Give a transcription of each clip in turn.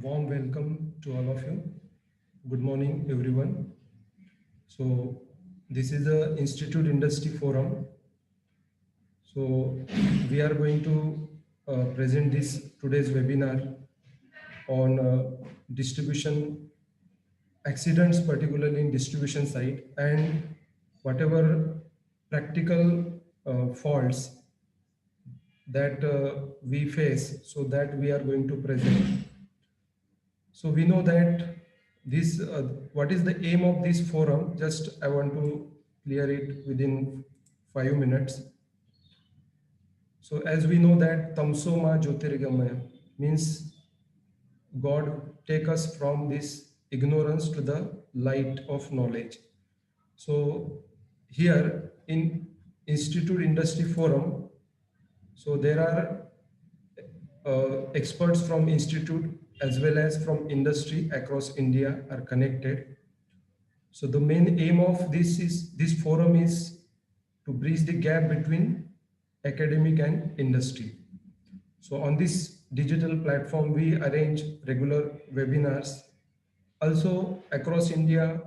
warm welcome to all of you. Good morning, everyone. So, this is the Institute Industry Forum. So, we are going to present this today's webinar on distribution accidents, particularly in distribution side, and whatever practical faults that we face, so that we are going to present. So we know that this, what is the aim of this forum? Just I want to clear it within 5 minutes. So as we know that Tamso Ma Jyotirgamaya means God take us from this ignorance to the light of knowledge. So here in Institute Industry Forum, so there are experts from institute as well as from industry across India are connected. So the main aim of this forum is to bridge the gap between academic and industry. So on this digital platform, we arrange regular webinars. Also across India,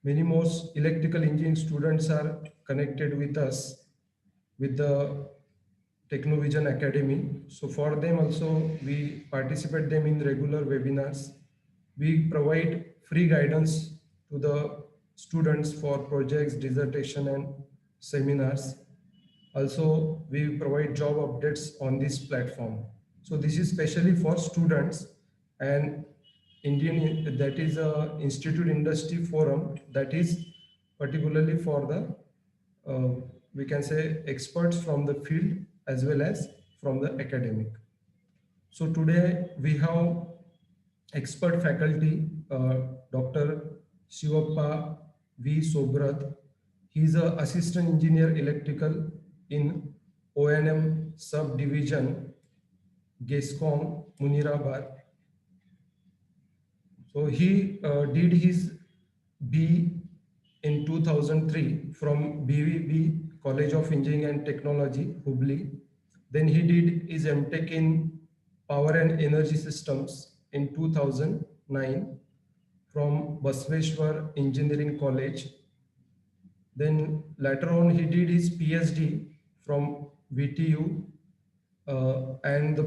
many more electrical engineering students are connected with us with the Technovision Academy. So for them also, we participate them in regular webinars. We provide free guidance to the students for projects, dissertation and seminars. Also, we provide job updates on this platform. So this is especially for students, and Indian, that is a Institute Industry Forum, that is particularly for the we can say experts from the field as well as from the academic. So today we have expert faculty, Dr. Shivappa V. Sobrath. He is an assistant engineer electrical in O&M subdivision, GESCOM, Munirabad. So he did his B in 2003 from BVB College of Engineering and Technology, Hubli. Then he did his MTech in Power and Energy Systems in 2009 from Basveshwar Engineering College. Then later on he did his PhD from VTU, and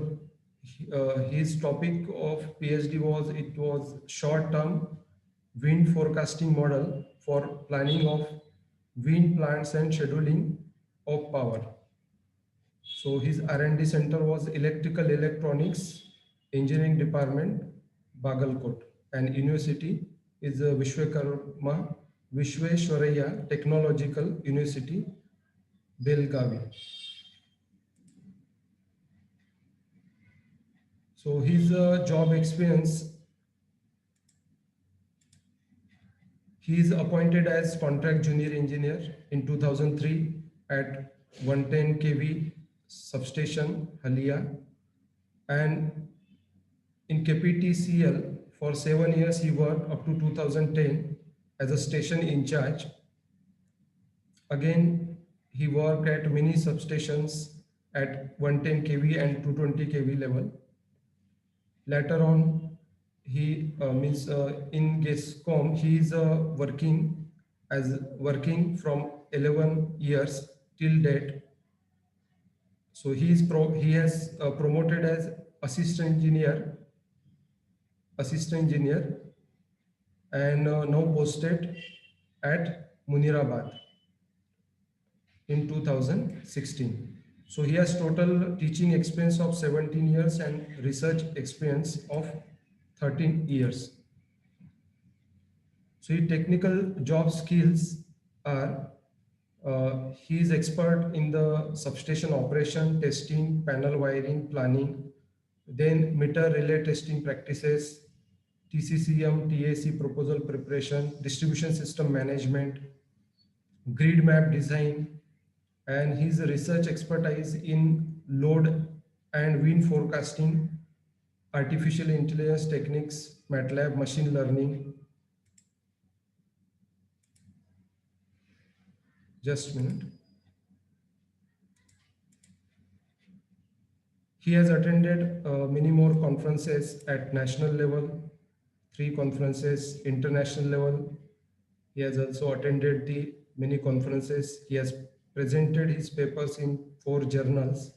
his topic of PhD was short-term wind forecasting model for planning of wind plants and scheduling of power. So his R&D center was Electrical Electronics Engineering Department, Bagalkot, and university is Vishwesvaraya Technological University, Belgavi. So his job experience, he is appointed as contract junior engineer in 2003 at 110 kV substation Halia, and in KPTCL for 7 years he worked up to 2010 as a station in charge. Again, he worked at many substations at 110 kV and 220 kV level. Later on, he in GESCOM, he is working from 11 years till date. So he has promoted as assistant engineer, and now posted at Munirabad in 2016. So he has total teaching experience of 17 years and research experience of 13 years. So his technical job skills are, he is expert in the substation operation, testing, panel wiring, planning, then meter relay testing practices, TCCM, TAC proposal preparation, distribution system management, grid map design, and his research expertise in load and wind forecasting, artificial intelligence techniques, MATLAB, machine learning. Just a minute. He has attended many more conferences at national level, 3 conferences, international level. He has also attended the many conferences. He has presented his papers in 4 journals.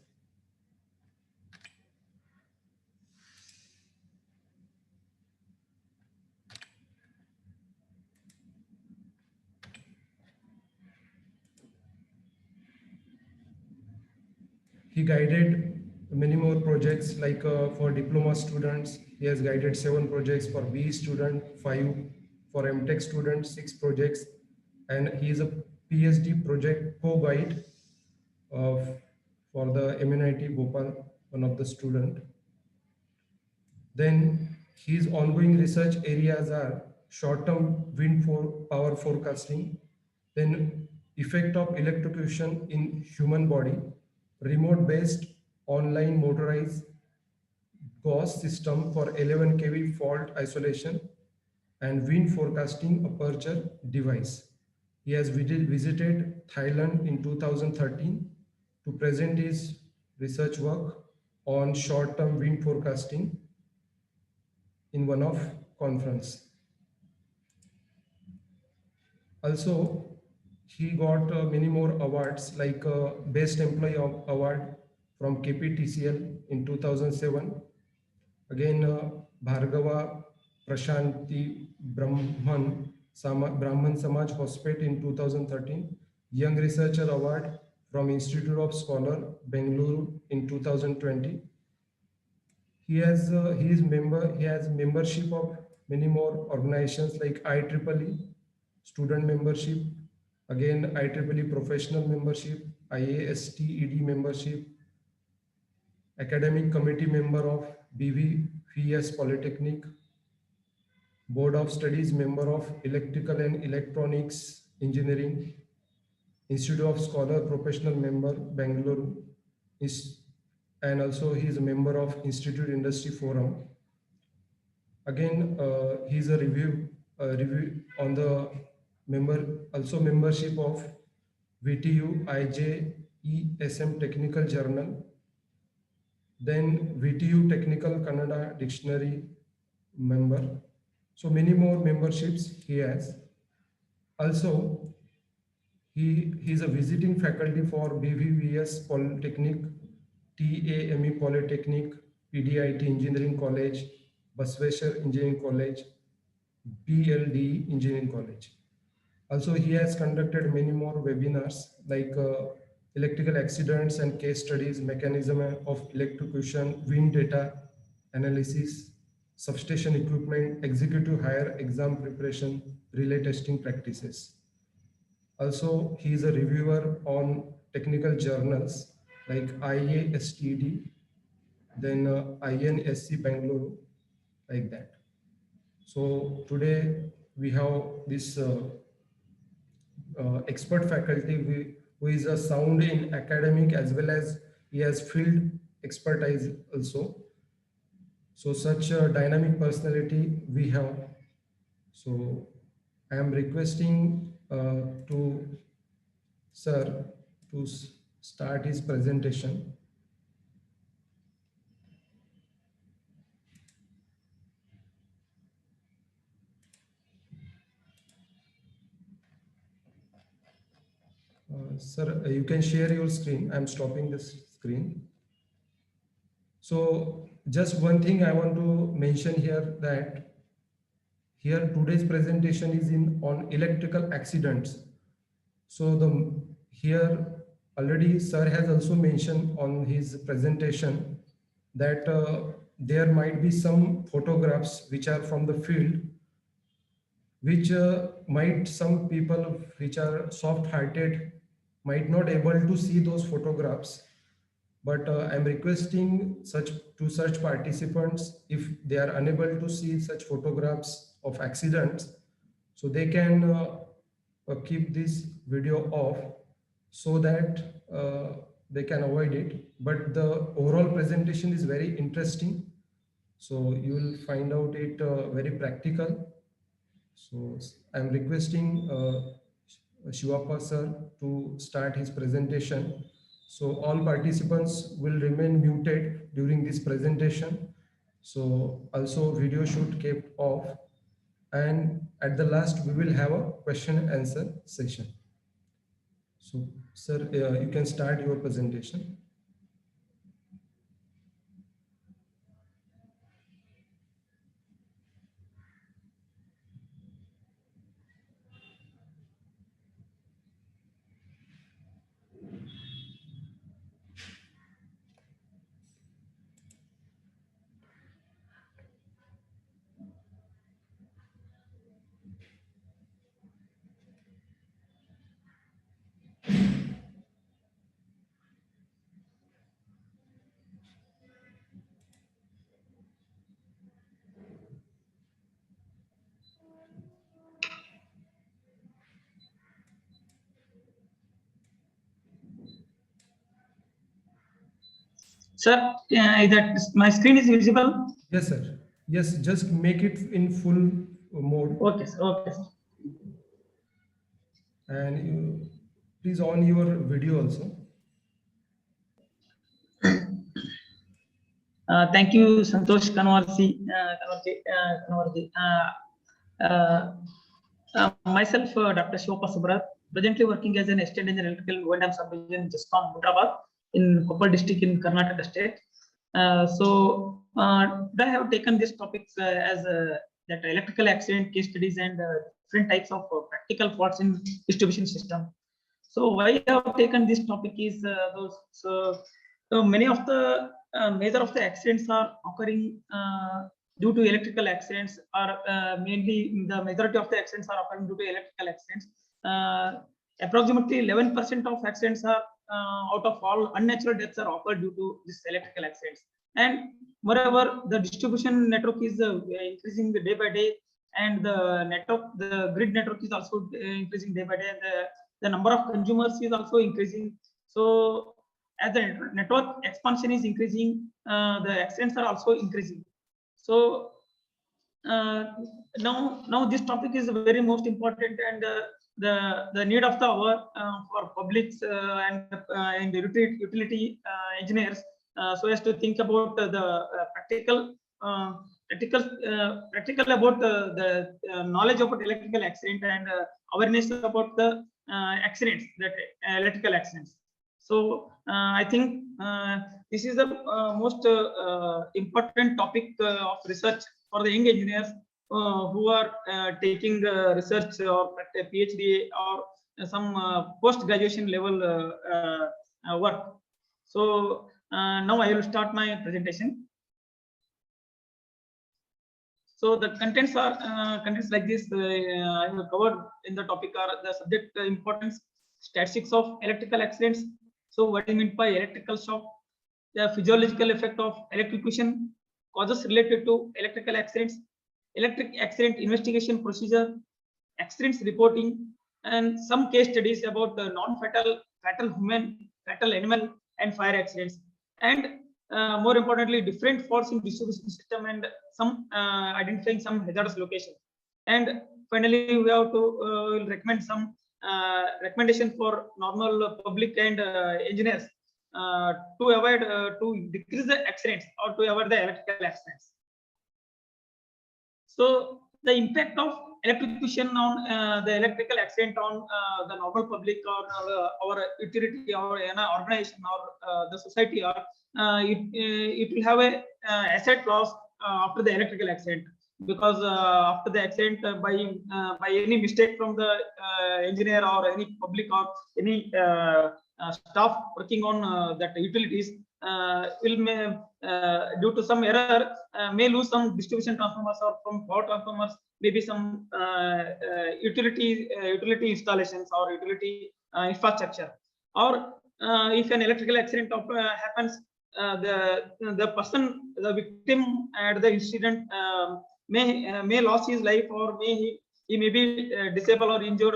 He guided many more projects like for diploma students. He has guided 7 projects for BE student, 5 for MTech students, 6 projects, and he is a PhD project co-guide of for the MNIT Bhopal, one of the student. Then his ongoing research areas are short-term wind power forecasting, then effect of electrocution in human body, remote-based online motorized gauge system for 11 kV fault isolation, and wind forecasting aperture device. He has visited Thailand in 2013 to present his research work on short-term wind forecasting in one of conference. Also, he got many more awards like Best Employee Award from KPTCL in 2007. Again, Bhargava Prashanti Brahman Samaj Hospital in 2013. Young Researcher Award from Institute of Scholar, Bengaluru in 2020. He has membership of many more organizations like IEEE student membership, again IEEE professional membership, IASTED membership, academic committee member of BVVS Polytechnic, board of studies member of electrical and electronics engineering, Institute of Scholar professional member Bangalore, and also he is a member of Institute Industry Forum. Again, he is a review on the membership of VTU IJESM Technical Journal, then VTU Technical Kannada Dictionary member. So many more memberships he has. Also, he is a visiting faculty for BVVS Polytechnic, TAME Polytechnic, PDIT Engineering College, Basveshwar Engineering College, BLD Engineering College. Also, he has conducted many more webinars like electrical accidents and case studies, mechanism of electrocution, wind data analysis, substation equipment, executive higher exam preparation, relay testing practices. Also, he is a reviewer on technical journals like IASTD, then INSC Bangalore, like that. So today we have this expert faculty who is a sound in academic as well as he has field expertise also. So such a dynamic personality we have. So I am requesting to sir to start his presentation. Sir, you can share your screen. I'm stopping this screen. So just one thing I want to mention here, that here today's presentation is on electrical accidents. So here already sir has also mentioned on his presentation that there might be some photographs which are from the field, which might some people which are soft-hearted might not able to see those photographs. But I'm requesting such participants, if they are unable to see such photographs of accidents, so they can keep this video off so that they can avoid it. But the overall presentation is very interesting, so you will find out it very practical. So I'm requesting Shivappa sir to start his presentation So all participants will remain muted during this presentation. So also video should kept off, and at the last we will have a question and answer session. So sir, you can start your presentation. Sir, that my screen is visible? Yes, sir. Yes, just make it in full mode. Okay, sir. Okay, sir. And you, please on your video also. Thank you, Santosh Kanwarji. Myself, Dr. Shilpa Subrat, presently working as an assistant engineer electrical O&M subdivision in Jaspan, Hyderabad, in Koppal district in Karnataka state. I have taken this topics as that electrical accident case studies and different types of practical faults in distribution system. So why I have taken this topic is so many of the major of the accidents are occurring due to electrical accidents, or mainly the majority of the accidents are occurring due to electrical accidents. Approximately 11% of accidents are out of all unnatural deaths are occurred due to this electrical accidents. And moreover, the distribution network is increasing day by day, and the grid network is also increasing day by day. And the number of consumers is also increasing. So as the network expansion is increasing, the accidents are also increasing. So now this topic is very most important, and the need of the hour for publics and utility engineers, so as to think about the practical about the knowledge about electrical accident, and awareness about the accidents, that electrical accidents. So I think this is the most important topic of research for the young engineers who are taking research or PhD or some post-graduation level work. So now I will start my presentation. So the contents are contents like this. I have covered in the topic are the subject importance, statistics of electrical accidents. So what do you mean by electrical shock? The physiological effect of electrocution, causes related to electrical accidents, electric accident investigation procedure, accidents reporting, and some case studies about the non-fatal, fatal human, fatal animal, and fire accidents. And more importantly, different faults in distribution system, and some identifying some hazardous location. And finally, we have to recommend some recommendation for normal public and engineers to avoid to decrease the accidents or to avoid the electrical accidents. So the impact of electrocution on the electrical accident on the normal public or our utility or an organization or the society, or it will have a asset loss after the electrical accident, because after the accident by any mistake from the engineer or any public or any staff working on that utilities due to some error may lose some distribution transformers, or from power transformers maybe some utility installations or utility infrastructure. Or if an electrical accident happens, the victim at the incident may lose his life, or he may be disabled or injured,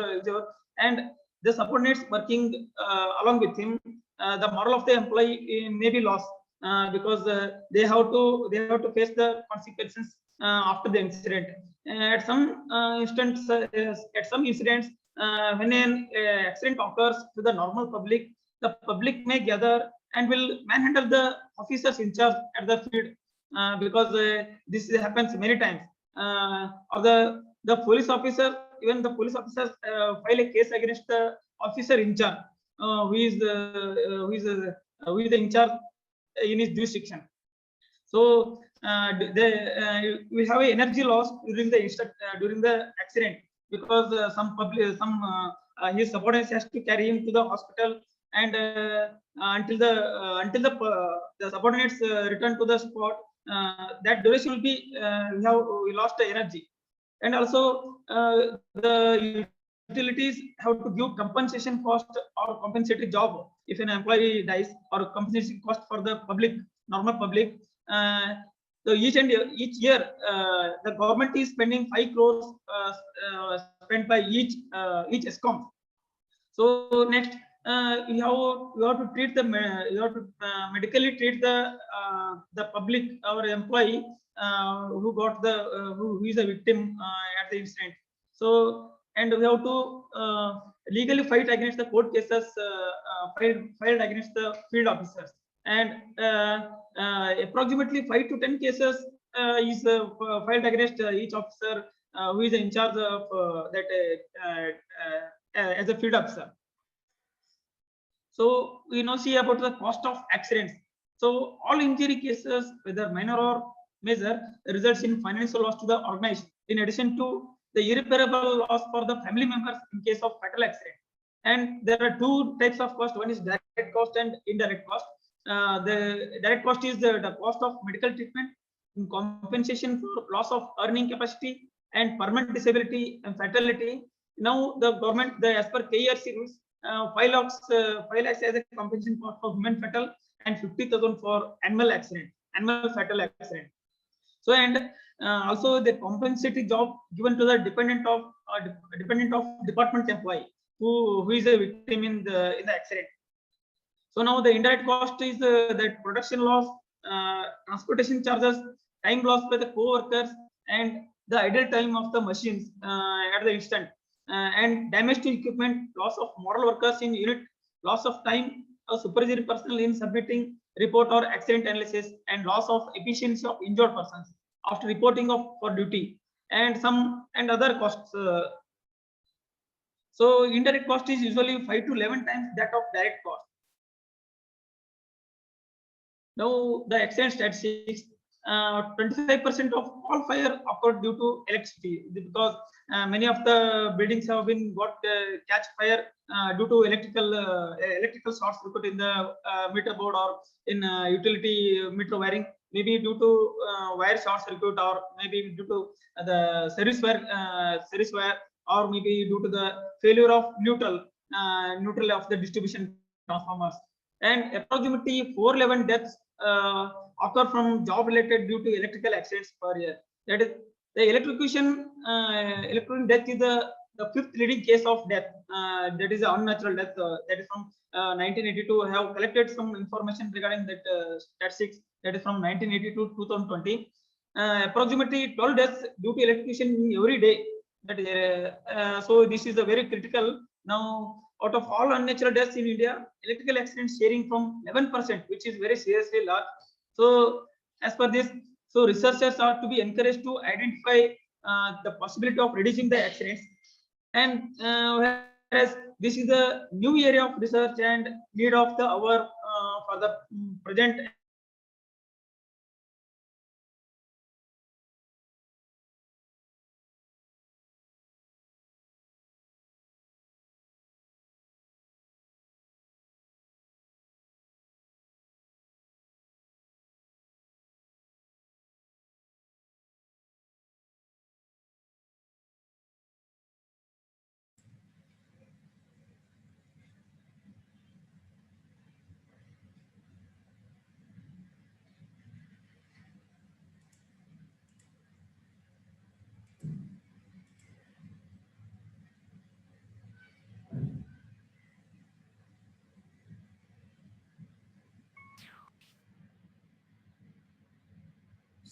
and the subordinates working along with him, the moral of the employee may be lost, because they have to face the consequences after the incident. At some incidents, when an accident occurs to the normal public, the public may gather and will manhandle the officers in charge at the field, because this happens many times. Or the police officer, even the police officers file a case against the officer in charge, who is the in charge in his jurisdiction. So we have a energy loss during the accident, because his subordinates has to carry him to the hospital, and until the subordinates return to the spot, that duration will be we lost the energy. And also the utilities have to give compensation cost or compensatory job if an employee dies, or compensation cost for the normal public. So each year the government is spending 5 crores spent by each ESCOM. So next, you have to treat you have to medically treat the public or employee who got who is a victim at the incident. So, and we have to legally fight against the court cases filed against the field officers, and approximately 5 to 10 cases is filed against each officer who is in charge of that as a field officer. So we now see about the cost of accidents. So all injury cases, whether minor or major, results in financial loss to the organization, in addition to the irreparable loss for the family members in case of fatal accident. And there are two types of cost. One is direct cost and indirect cost. The direct cost is the cost of medical treatment, compensation for loss of earning capacity, and permanent disability and fatality. Now the government, as per KERC rules, 5 lakhs as a compensation cost for human fatal, and 50,000 for animal fatal accident. So, and also the compensatory job given to the dependent of department employee who is a victim in the accident. So now the indirect cost is that production loss, transportation charges, time lost by the co-workers, and the idle time of the machines at the instant, and damage to equipment, loss of moral workers in unit, loss of time of supervisory personnel in submitting report or accident analysis, and loss of efficiency of injured persons after reporting for duty, and other costs. So indirect cost is usually 5 to 11 times that of direct cost. Now the accident statistics, 25% of all fire occurred due to electricity, because many of the buildings have been catch fire due to electrical short circuit in the meter board, or in utility meter wiring, maybe due to wire short circuit, or maybe due to the service wire, or maybe due to the failure of neutral of the distribution transformers. And approximately 411 deaths occur from job related due to electrical accidents per year. That is, the electrocution death is the fifth leading case of death. That is an unnatural death. That is from 1982. I have collected some information regarding that statistics. That is from 1982 to 2020. Approximately 12 deaths due to electrocution every day. That is, so this is a very critical. Now, out of all unnatural deaths in India, electrical accidents sharing from 11%, which is very seriously large. So, as per this, so researchers are to be encouraged to identify the possibility of reducing the accidents. And whereas this is a new area of research and need of the hour for the present.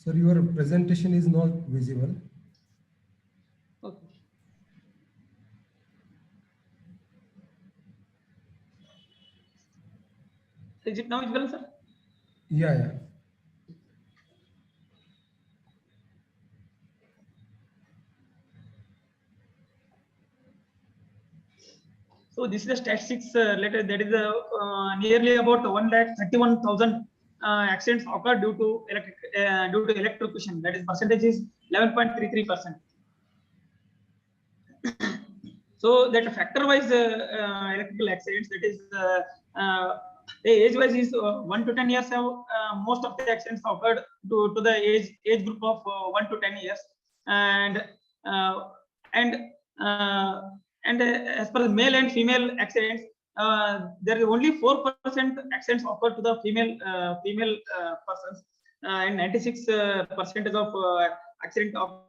Sir, your presentation is not visible. Okay. Is it now visible, sir? Yeah, yeah. So this is the statistics related. That is nearly about 1,31,000 accidents occur due to electrocution. That is percentage is 11.33%. So that factor wise electrical accidents, that is the age wise is 1 to 10 years. Have most of the accidents occurred to the age group of 1 to 10 years, and uh, and uh, as per the male and female accidents, there is only 4% accidents occur to the female persons, and 96 percentage of accident of.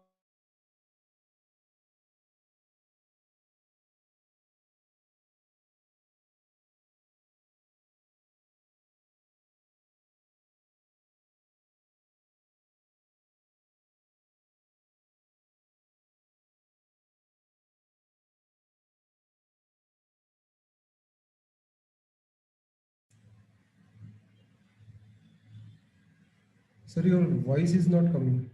Sir, your voice is not coming.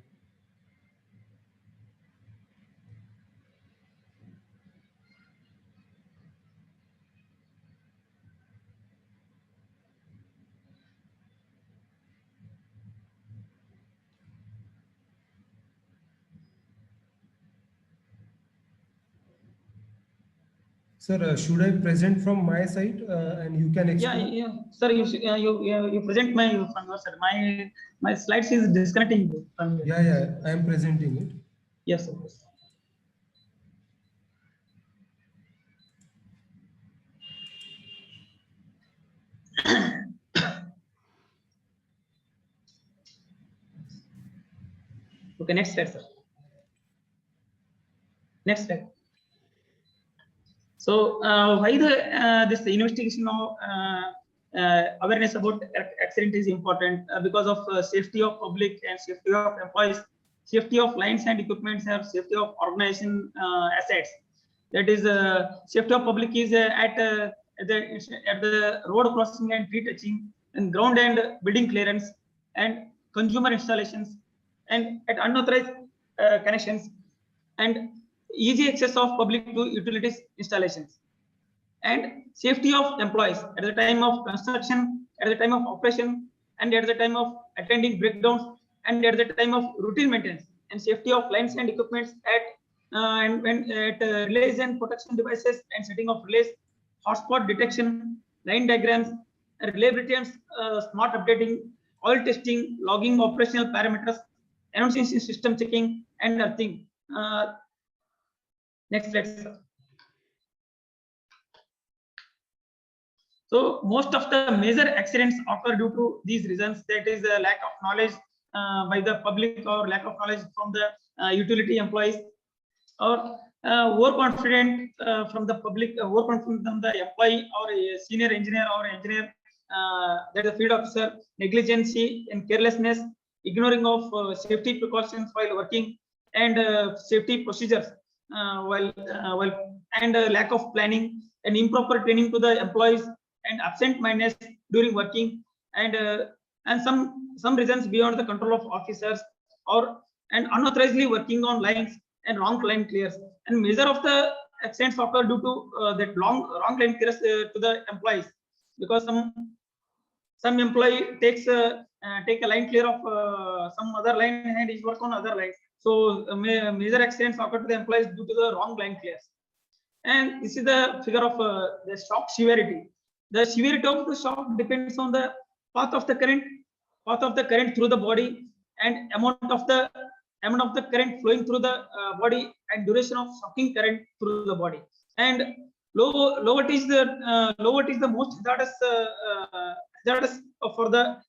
Sir, should I present from my side and you can Yeah, explain? yeah, sir. You present my from your side. My slides is disconnecting from you. Yeah, yeah, I am presenting it. Yes, sir. Yes. Okay, next slide, sir. Next slide. So why the this investigation of awareness about accident is important, because of safety of public and safety of employees, safety of lines and equipments, and safety of organization assets. That is safety of public is at the road crossing and tree touching, and ground and building clearance, and consumer installations, and at unauthorized connections, and easy access of public to utilities installations, and safety of employees at the time of construction, at the time of operation, and at the time of attending breakdowns, and at the time of routine maintenance, and safety of lines and equipments at and when at relays and protection devices, and setting of relays, hotspot detection, line diagrams, reliability and smart updating, oil testing, logging operational parameters, annunciation system checking, and earthing. Next slide, sir. So most of the major accidents occur due to these reasons. That is a lack of knowledge by the public, or lack of knowledge from the utility employees, or overconfident from the public, overconfident from the employee, or a senior engineer, or engineer, that is a field officer, negligence and carelessness, ignoring of safety precautions while working, and safety procedures and lack of planning, and improper training to the employees, and absent-mindedness during working, and some reasons beyond the control of officers, or and unauthorizedly working on lines, and wrong line clears. And measure of the accidents occur due to that wrong line clears to the employees, because some employee take a line clear of some other line, and is work on other lines. So major accidents occur to the employees due to the wrong line clears. And this is the figure of the shock severity. The severity of the shock depends on the path of the current through the body, and amount of the current flowing through the body, and duration of shocking current through the body. And low voltage is the most hazardous for the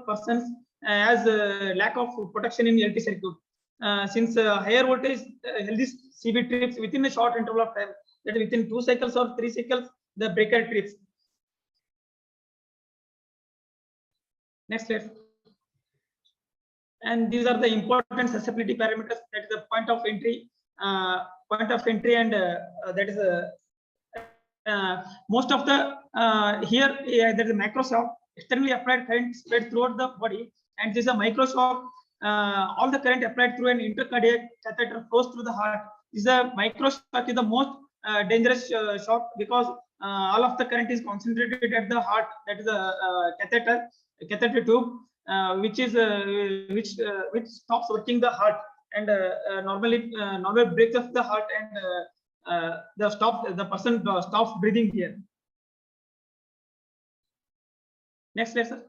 persons, as lack of protection in LT circuit. Since higher voltage healthy CV trips within a short interval of time, that within 2 cycles or 3 cycles, the breaker trips. Next slide. And these are the important susceptibility parameters. That is the point of entry, and that is most of the here there is a macroshock, externally applied current spread throughout the body, and this is a microshock. All the current applied through an intercardiac catheter flows through the heart. This is a microshock is the most dangerous shock because all of the current is concentrated at the heart. That is a catheter tube, which stops working the heart and normally breaks up the heart and the person stops breathing here. Next slide, sir.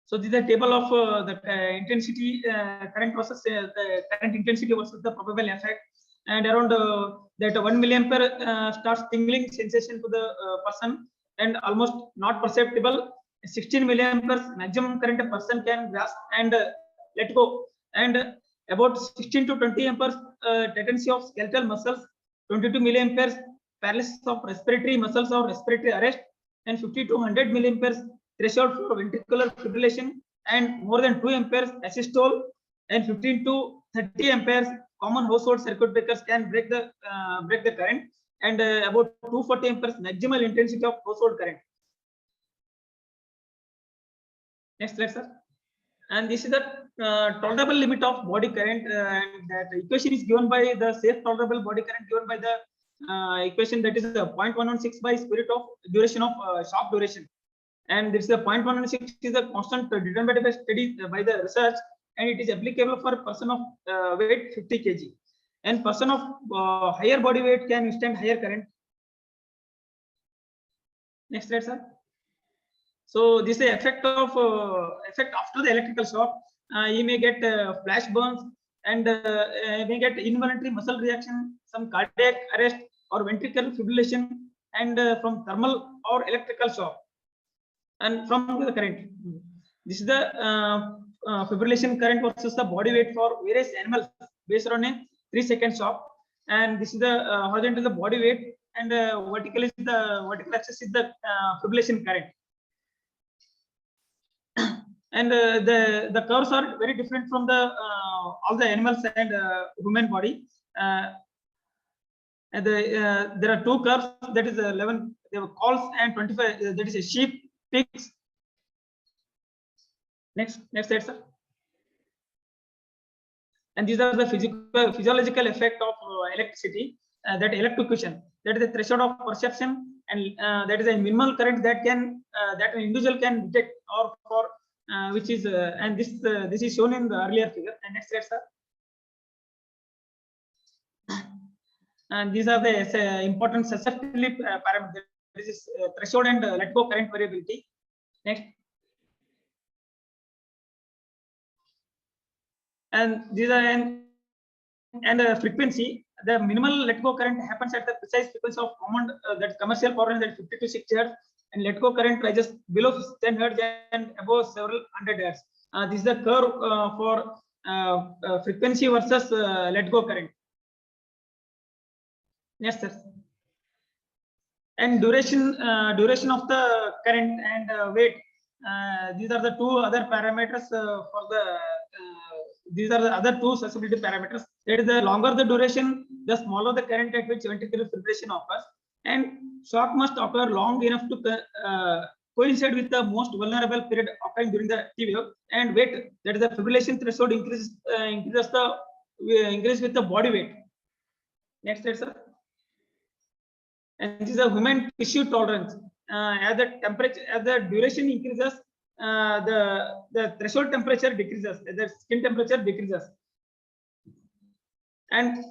So this is a table of the intensity current versus the current intensity versus the probable effect, and around that 1 milliampere starts tingling sensation to the person and almost not perceptible. 16 milliamperes maximum current a person can grasp and let go, and about 16 to 20 amperes latency of skeletal muscles, 22 milliamperes paralysis of respiratory muscles or respiratory arrest, and 50 to 100 milliamperes threshold for ventricular fibrillation, and more than 2 amperes asystole, and 15 to 30 amperes common household circuit breakers can break the current, and about 240 amperes maximal intensity of household current. Next slide, sir. And this is the tolerable limit of body current, and that equation is given by the safe tolerable body current given by the equation, that is 0.116 by square root of duration of shock duration, and this is 0.116 is a constant determined by study by the research, and it is applicable for a person of weight 50 kg, and person of higher body weight can withstand higher current. Next slide, sir. So this is the effect of effect after the electrical shock. You may get flash burns, and may get involuntary muscle reaction, some cardiac arrest or ventricular fibrillation, and from thermal or electrical shock, and from the current. This is the fibrillation current versus the body weight for various animals based on a 3-second shock, and this is the horizontal the body weight, and vertical axis is the fibrillation current. And the curves are very different from the all the animals and human body. And there are two curves, that is 11 calls and 25, that is a sheep, pigs. Next slide, sir. And these are the physiological effect of electricity, that electrocution, that is the threshold of perception, and that is a minimal current that can that an individual can detect, or for which is and this is shown in the earlier figure. And next slide, sir. And these are the important susceptibility parameters. This is threshold and let go current variability. Next. And these are and frequency. The minimal let go current happens at the precise frequency of common that commercial power range at 50 to 60 Hz, and let go current rises below 10 Hz and above several hundred Hz. This is the curve for frequency versus let go current. Yes, sir. And duration of the current and weight. These are the two other parameters for the. These are the other two susceptibility parameters. That is, the longer the duration, the smaller the current at which ventricular fibrillation occurs, and shock must occur long enough to coincide with the most vulnerable period occurring during the T wave. And weight, that is the fibrillation threshold increases with the body weight. Next slide, sir. And this is a human tissue tolerance. As the temperature, as the duration increases, the threshold temperature decreases, the skin temperature decreases, and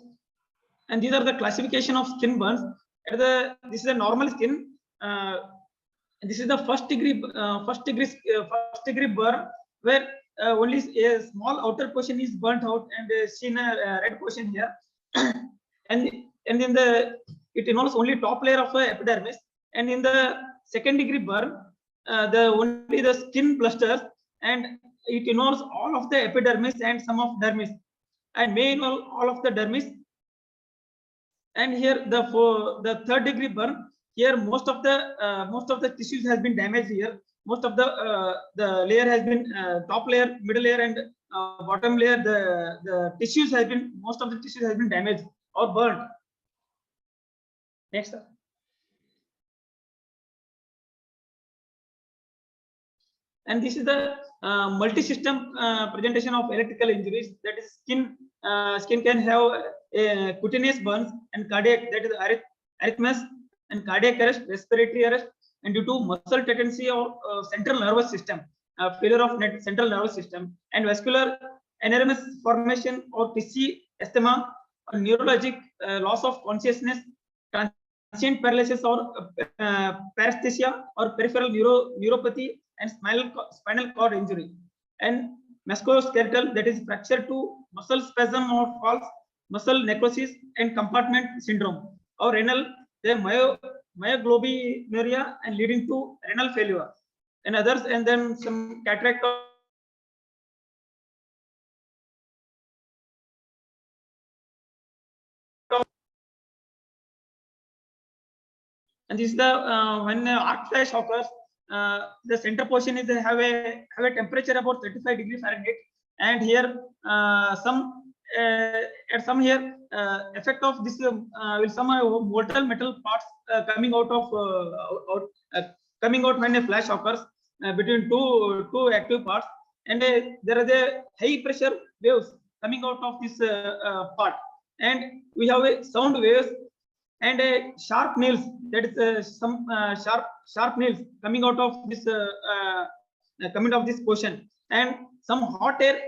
these are the classification of skin burns. This is a normal skin. This is the first degree burn, where only a small outer portion is burnt out, and seen a red portion here, and in the it involves only top layer of epidermis, and in the second degree burn, only the skin blusters, and it involves all of the epidermis and some of dermis, and may involve all of the dermis. And here the third degree burn, here most of the tissues has been damaged. Here most of the layer has been top layer, middle layer, and bottom layer. Most of the tissues has been damaged or burnt. Next, sir. And this is the multi-system presentation of electrical injuries. That is, skin can have cutaneous burns and cardiac, that is arrhythmias and cardiac arrest, respiratory arrest, and due to muscle tendency or central nervous system, failure of central nervous system, and vascular aneurysm formation or tissue edema, or neurologic loss of consciousness, transient paralysis or paresthesia or peripheral neuropathy, and spinal cord injury, and musculoskeletal, that is fracture to muscle spasm or false muscle necrosis and compartment syndrome, or renal, the myoglobinuria and leading to renal failure, and others, and then some cataract. And this is the when arc flash occurs, the center portion is have a temperature about 35 degrees Fahrenheit, and here at some here effect of this will some molten metal parts coming out when a flash occurs between two active parts, and there is a high pressure waves coming out of this part, and we have a sound waves and a sharp nails, that is some sharp nails coming out of this portion, and some hot air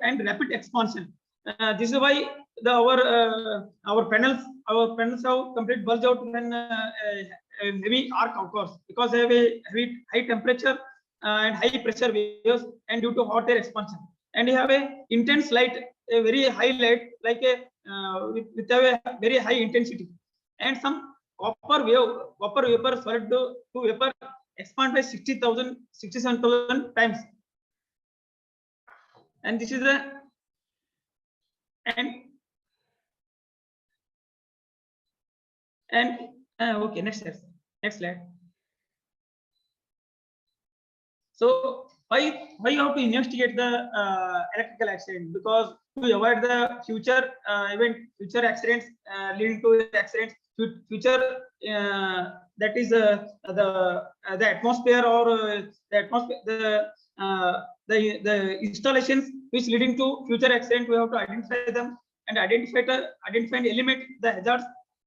and rapid expansion. This is why our panels have complete bulge out when a heavy arc occurs, because they have a high temperature and high pressure waves, and due to hot air expansion, and you have a intense light, a very high light, like a with a very high intensity, and some copper vapor solid to vapor expand by 67,000 times, and this is the and okay, next slide. So why you have to investigate the electrical accident? Because to avoid the future future accidents leading to accidents, future that is the atmosphere or the installations which leading to future accident. We have to identify them and identify and eliminate the hazards,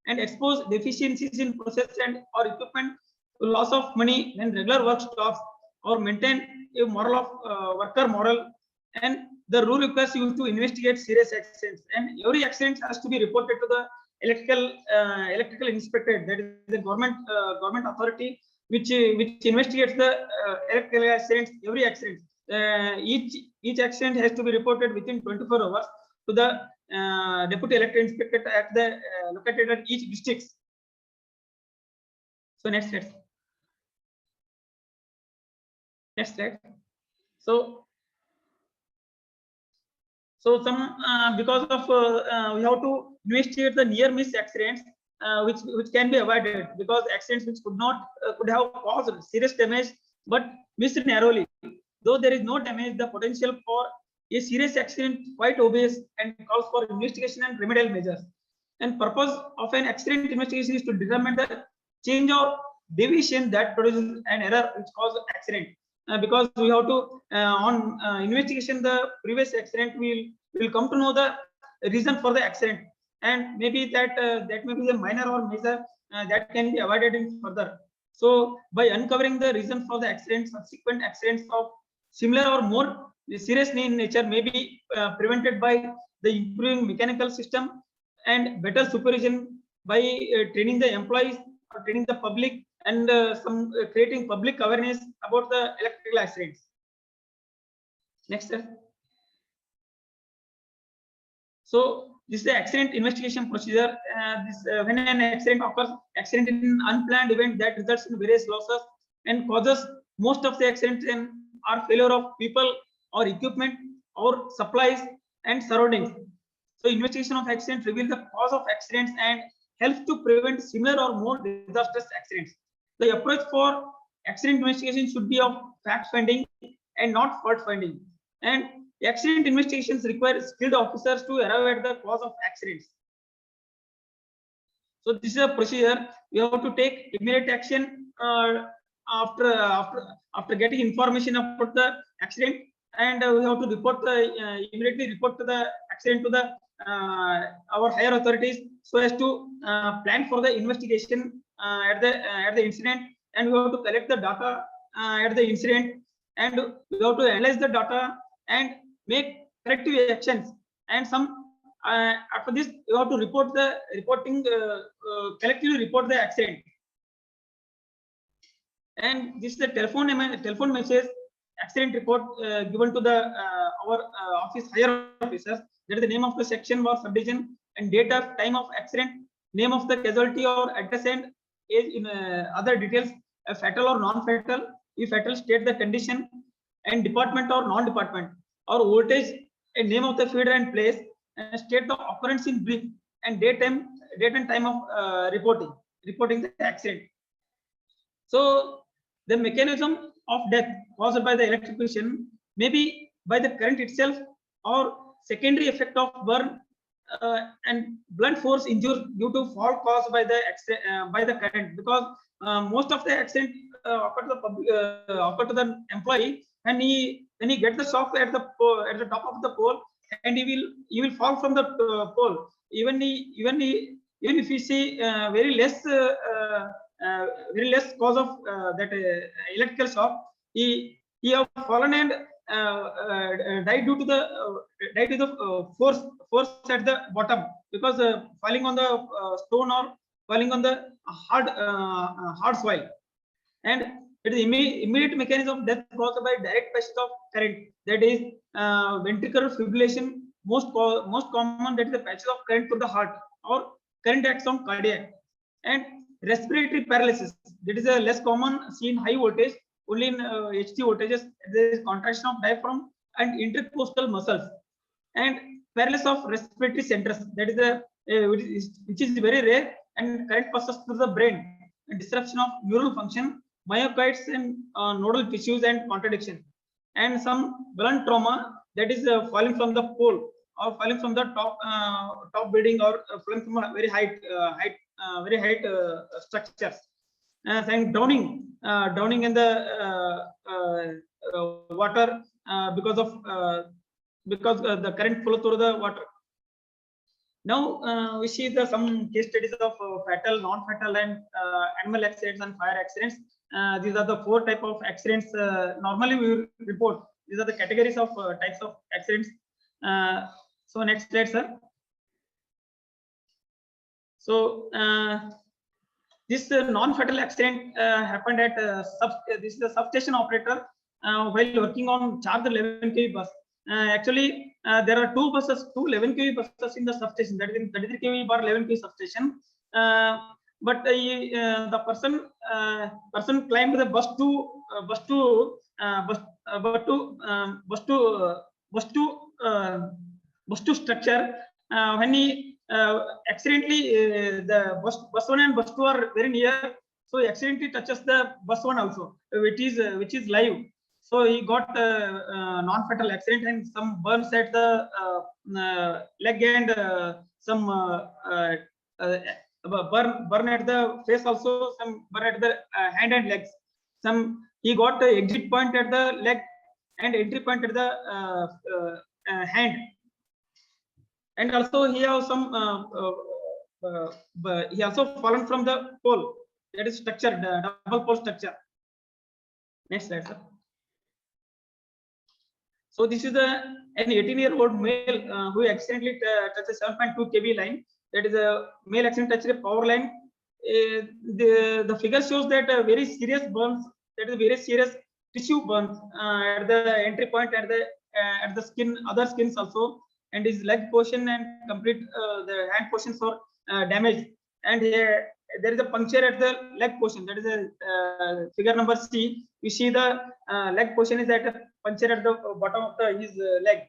and expose deficiencies in process and or equipment to loss of money when regular work stops, or maintain a moral of worker moral. And the rule requires you to investigate serious accidents, and every accident has to be reported to the electrical inspector, that is the government authority which investigates the electrical accidents. Every accident, each accident has to be reported within 24 hours to the deputy electrical inspector at the located at each district. So next slide. So some because of we have to investigate the near miss accidents which can be avoided, because accidents which could have caused serious damage but missed narrowly. Though there is no damage, the potential for a serious accident quite obvious and calls for investigation and remedial measures. And purpose of an accident investigation is to determine the change or deviation that produces an error which causes accident. Because we have to on investigation the previous accident, we'll come to know the reason for the accident, and maybe that may be a minor or major that can be avoided in further. So by uncovering the reason for the accident, subsequent accidents of similar or more serious in nature may be prevented by the improving mechanical system and better supervision by training the employees or training the public, and creating public awareness about the electrical accidents. Next, sir. So this is the accident investigation procedure. When an accident occurs, accident is an unplanned event that results in various losses and causes most of the accidents are failure of people or equipment or supplies and surroundings. So investigation of accidents reveals the cause of accidents and helps to prevent similar or more disastrous accidents. The approach for accident investigation should be of fact finding and not fault finding. And accident investigations require skilled officers to arrive at the cause of accidents. So this is a procedure. We have to take immediate action after getting information about the accident, and we have to report the immediately report to the accident to the our higher authorities, so as to plan for the investigation at the incident, and we have to collect the data at the incident, and we have to analyze the data and make corrective actions. And after this, you have to collectively report the accident. And this is the telephone message accident report given to the our office higher officers. That is the name of the section or subdivision and date of time of accident, name of the casualty or address, and age in other details, fatal or non-fatal. If fatal, state the condition and department or non-department, or voltage, a name of the feeder and place, and state the occurrence in brief, and date and time of reporting the accident. So the mechanism of death caused by the electrocution may be by the current itself or secondary effect of burn and blunt force injury due to fall caused by the current, because most of the accident occur to the employee, and he gets the shock at the top of the pole, and he will fall from the pole. Even if you see very less cause of that electrical shock, he have fallen and died due to the force at the bottom, because falling on the stone or falling on the hard soil. And it is immediate mechanism of death caused by direct passage of current, that is ventricular fibrillation, most common, that is the passage of current to the heart, or current acts on cardiac. And respiratory paralysis, that is a less common, seen high voltage, only in HT voltages. There is contraction of diaphragm and intercostal muscles, and paralysis of respiratory centers, that is which is very rare, and current passes through the brain, and disruption of neural function, myocarditis and nodal tissues, and contradiction. And some blunt trauma, that is falling from the pole, or falling from the top building, or falling from a very height structures, and drowning in the water because the current flow through the water. Now we see some case studies of fatal, non-fatal, and animal accidents and fire accidents. These are the 4 type of accidents normally we report. These are the categories of types of accidents. So next slide, sir. So this non-fatal accident happened at this is a substation operator while working on charged 11 kV bus. Actually, there are two 11 kV buses in the substation, that is in 33 kV bar 11 kV substation. But the person climbed the bus to structure when he accidentally the bus 1 and bus 2 are very near, so he accidentally touches the bus 1 also, which is live. So he got non-fatal accident, and some burns at the leg, and some burn at the face also, some burn at the hand and legs. He got the exit point at the leg and entry point at the hand. And also he has he also fallen from the pole, that is structure, the double pole structure. Next slide, sir. So this is an 18-year-old male who accidentally touched a 7.2 kV line. That is a male accident touched a power line. The figure shows that very serious burns, that is very serious tissue burns at the entry point, at the skin, other skins also, and his leg portion and complete the hand portions are damaged. And there is a puncture at the leg portion, that is a figure number C. You see the leg portion is at a puncture at the bottom of his leg.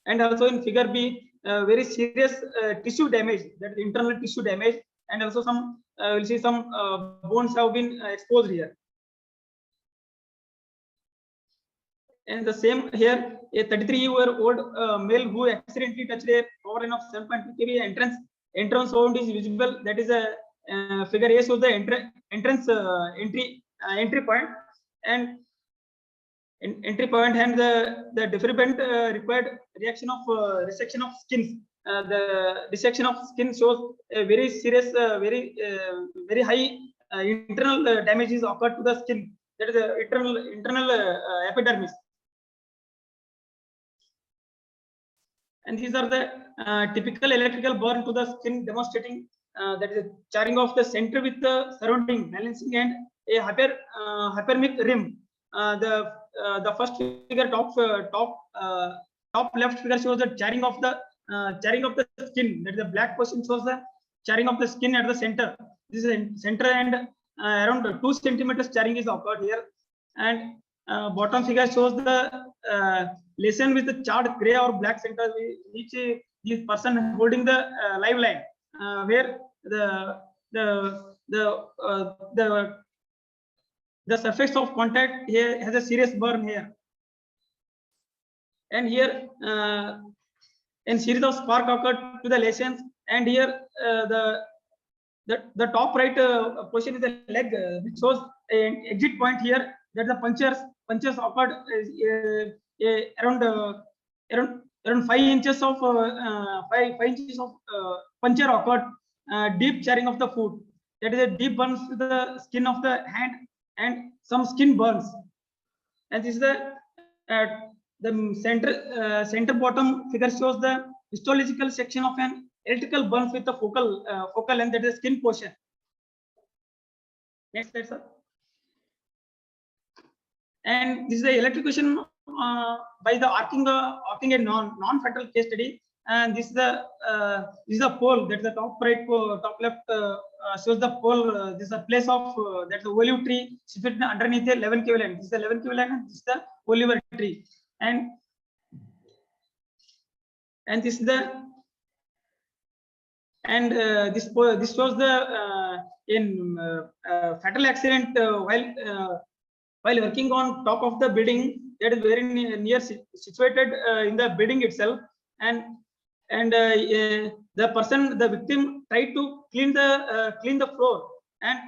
And also in figure B, very serious tissue damage, that is internal tissue damage, and also some we'll see some bones have been exposed here. And the same here, a 33-year-old male who accidentally touched a power line of 7.2 kV entrance wound is visible. That is figure A shows the entrance entry point and entry point, and the different required reaction of resection of skins. The resection of skin shows a very serious, very high internal damages occurred to the skin. That is the internal epidermis. And these are the typical electrical burn to the skin, demonstrating that is charring of the center with the surrounding, balancing, and a hypermic rim. The first figure, top left figure, shows the charring of the skin. That is the black portion shows the charring of the skin at the center. This is the center, and around 2 centimeters charring is occurred here. And bottom figure shows the lesion with the charred gray or black center, which this person holding the live line, where the surface of contact here has a serious burn here. And here in series of spark occurred to the lesions, and here the top right portion is the leg, which shows an exit point here, that the punctures occurred around 5 inches of 5 inches of puncture occurred, deep charring of the foot. That is a deep burns to the skin of the hand and some skin burns. And this is the center bottom figure shows the histological section of an electrical burns with the focal length, that is the skin portion. Next slide, sir. And this is the electrocution by the arcing a non-fatal case study. And this is the pole, that is the top right, top left shows the pole. This is a place of that's the olive tree situated underneath the 11 kV line. This is the 11 kV line, and this is the olive tree. And this is the this shows the fatal accident while working on top of the building, that is very near situated in the building itself, and the victim tried to clean the floor, and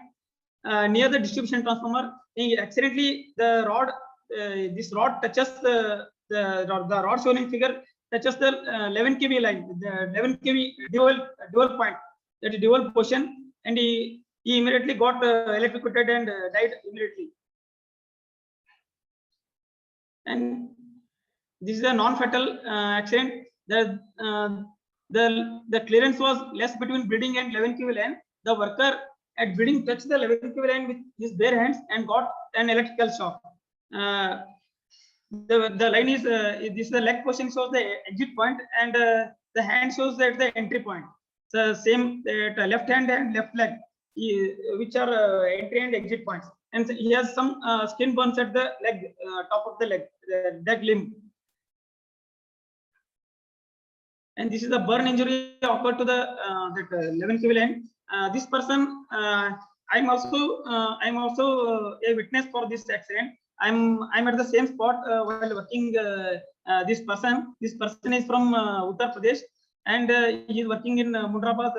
near the distribution transformer, he accidentally this rod touches the rod shown in figure touches the 11 kV line, the 11 kV dual point, that is dual portion, and he immediately got electrocuted and died immediately. And this is a non-fatal accident. The clearance was less between bleeding and 11 kV line. The worker at bleeding touched the 11 kV line with his bare hands and got an electrical shock. The line is this is the leg portion shows the exit point, and the hand shows that the entry point. So same left hand and left leg, which are entry and exit points. And he has some skin burns at the leg, top of the leg limb. And this is the burn injury occurred to the that 11 kV line. This person, I'm also a witness for this accident. I'm at the same spot while working. This person is from Uttar Pradesh, and he is working in Mundrabad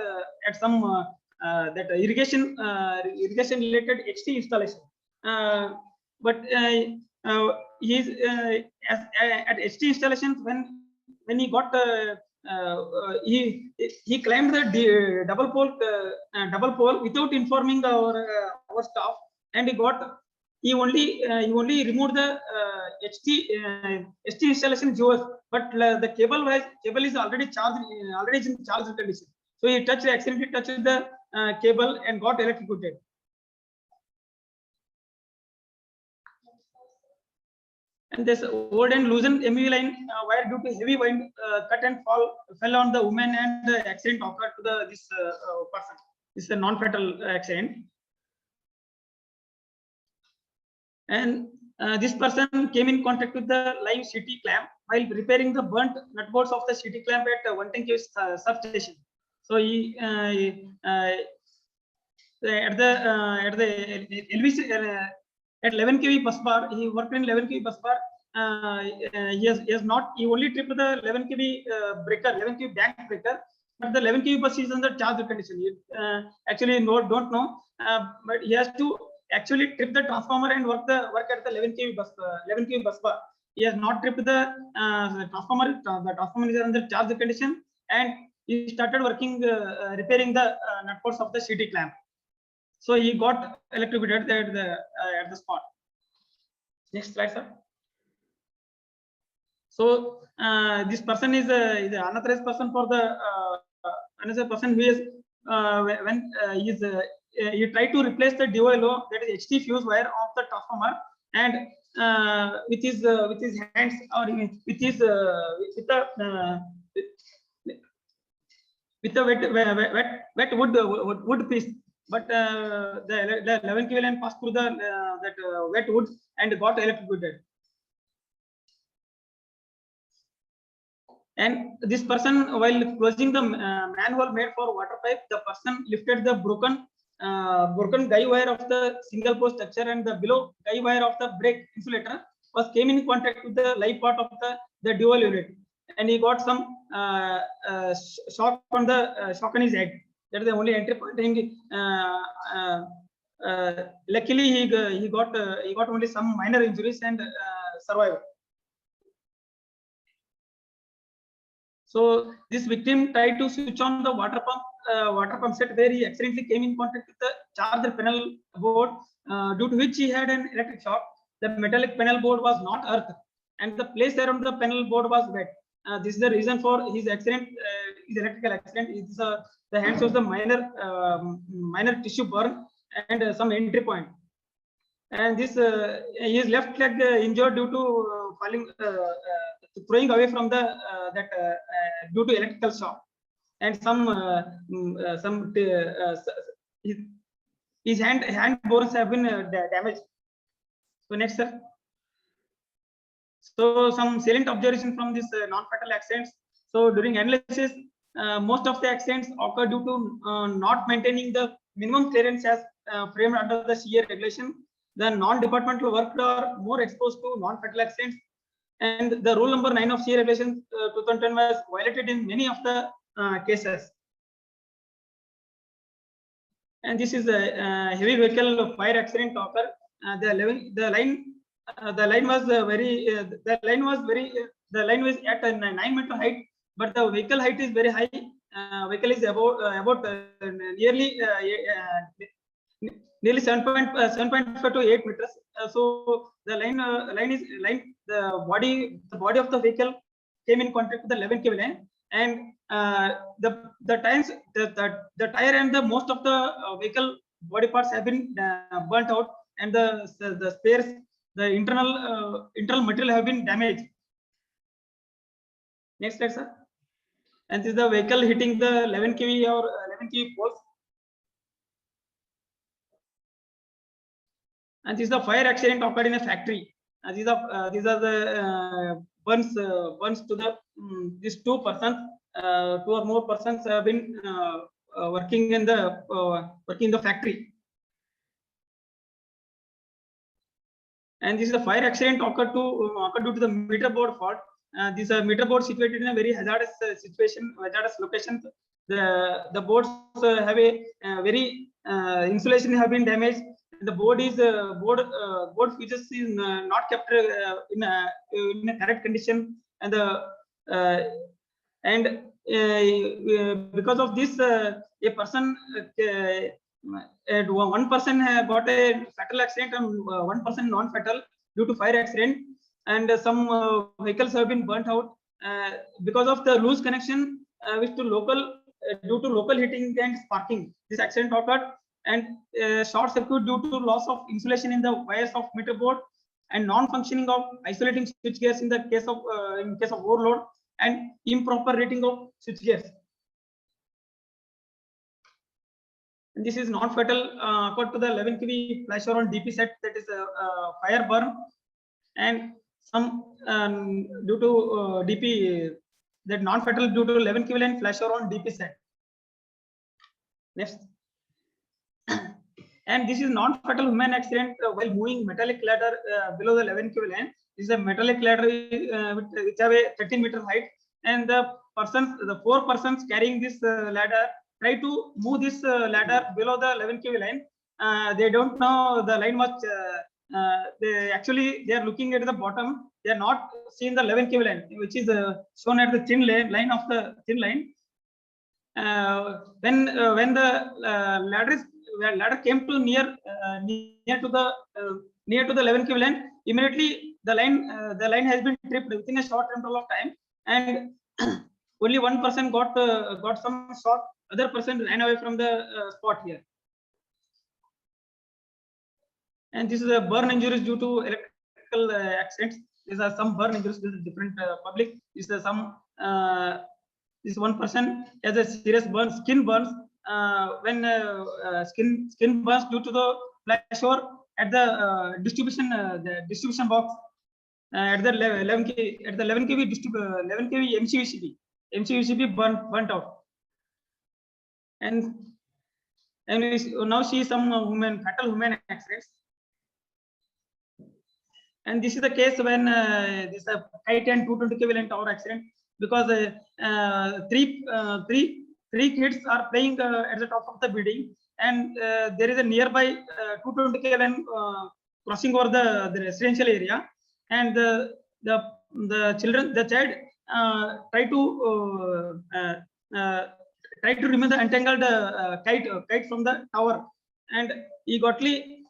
at some that irrigation related HT installation. But he is at HT installations when he got he climbed the double pole without informing our staff, and he only removed the HT installation jewels, but the cable is already in charged condition. So he accidentally touched the cable and got electrocuted. And this old and loosened MEV line wire due to heavy wind cut and fell on the woman, and the accident occurred to this person. This is a non-fatal accident. And this person came in contact with the live CT clamp while repairing the burnt nut bolts of the CT clamp at 110 kV substation. So he at 11 kV bus bar, he worked in 11 kV bus bar. He only tripped the 11 kV breaker, 11 kV bank breaker, but the 11 kV bus is under charged condition. You actually don't know, but he has to actually trip the transformer and work at the 11 kV bus, 11 kV bus bar. He has not tripped the transformer. The transformer is under charged condition, and he started working, repairing the nut bolts of the CT clamp. So he got electrocuted at the spot. Next slide, sir. So this person is the unauthorized person for the another person who is when he tried to replace the DOLO, that is HT fuse wire of the transformer, and with his hands, or with his with the wet wood piece, but the 11 kV line passed through the wet wood and got electrocuted. And this person, while closing the manhole made for water pipe, the person lifted the broken guy wire of the single post structure, and the below guy wire of the brake insulator came in contact with the live part of the dual unit, and he got some shock on his head. That is the only entry point. Luckily, he got only some minor injuries and survived. So this victim tried to switch on the water pump set, where he accidentally came in contact with the charger panel board, due to which he had an electric shock. The metallic panel board was not earthed, and the place around the panel board was wet. This is the reason for his accident, his electrical accident. It is the hand shows the minor tissue burn and some entry point. And this his left leg injured due to falling, throwing away from the due to electrical shock, and his hand bones have been damaged. So next, sir. So some salient observation from this non-fatal accidents. So during analysis, most of the accidents occur due to not maintaining the minimum clearance as framed under the CA regulation. The non-departmental workers are more exposed to non-fatal accidents, and the rule number 9 of CA regulation 2010 was violated in many of the cases. And this is a heavy vehicle fire accident occur. The line was at a 9-meter height, but the vehicle height is very high. Vehicle is about nearly 7.5 to 8 meters. So the the body of the vehicle came in contact with the 11 kV line, and the tire and the most of the vehicle body parts have been burnt out, and the spares, the internal material have been damaged. Next slide, sir. And this is the vehicle hitting the 11 kV or 11 kV poles. And this is the fire accident occurred in a factory. These are the burns to the these two or more persons have been working in the factory. And this is a fire accident occurred due to the meter board fault. This meter board situated in a very hazardous location. The boards have a very insulation have been damaged. The board fuses is not kept in a correct condition, and because of this, a person, one person got a fatal accident and one person non-fatal due to fire accident, and some vehicles have been burnt out because of the loose connection due to local heating and sparking. This accident occurred, and short circuit due to loss of insulation in the wires of meter board, and non-functioning of isolating switch gears in the case of overload, and improper rating of switch gears. And this is non-fatal occurred to the 11 kV flasher on DP set, that is fire burn, and some due to DP, that non-fatal due to 11 kV line flasher on DP set. Next. And this is non-fatal human accident while moving metallic ladder below the 11 kV line. This is a metallic ladder which have a 13-meter height, and the the 4 persons carrying this ladder try to move this ladder below the 11 kV line. They don't know the line was. They are looking at the bottom. They are not seeing the 11 kV line, which is shown at the thin line of the thin line. When the ladder came to near to the 11 kV line, immediately the line has been tripped within a short interval of time, and only one person got some shock. Other person ran away from the spot here. And this is a burn injuries due to electrical accidents. These are some burn injuries. This is different public. This is some. This one person has a serious burn, skin burns. When skin burns due to the flashover at the distribution box at the 11 kV MCVCB burnt out. And we now see some fatal human accidents. And this is the case when this height and 220 kV tower accident, because three kids are playing at the top of the building, and there is a nearby 220 kV crossing over the residential area, and the child try to remove the entangled kite from the tower, and he gotly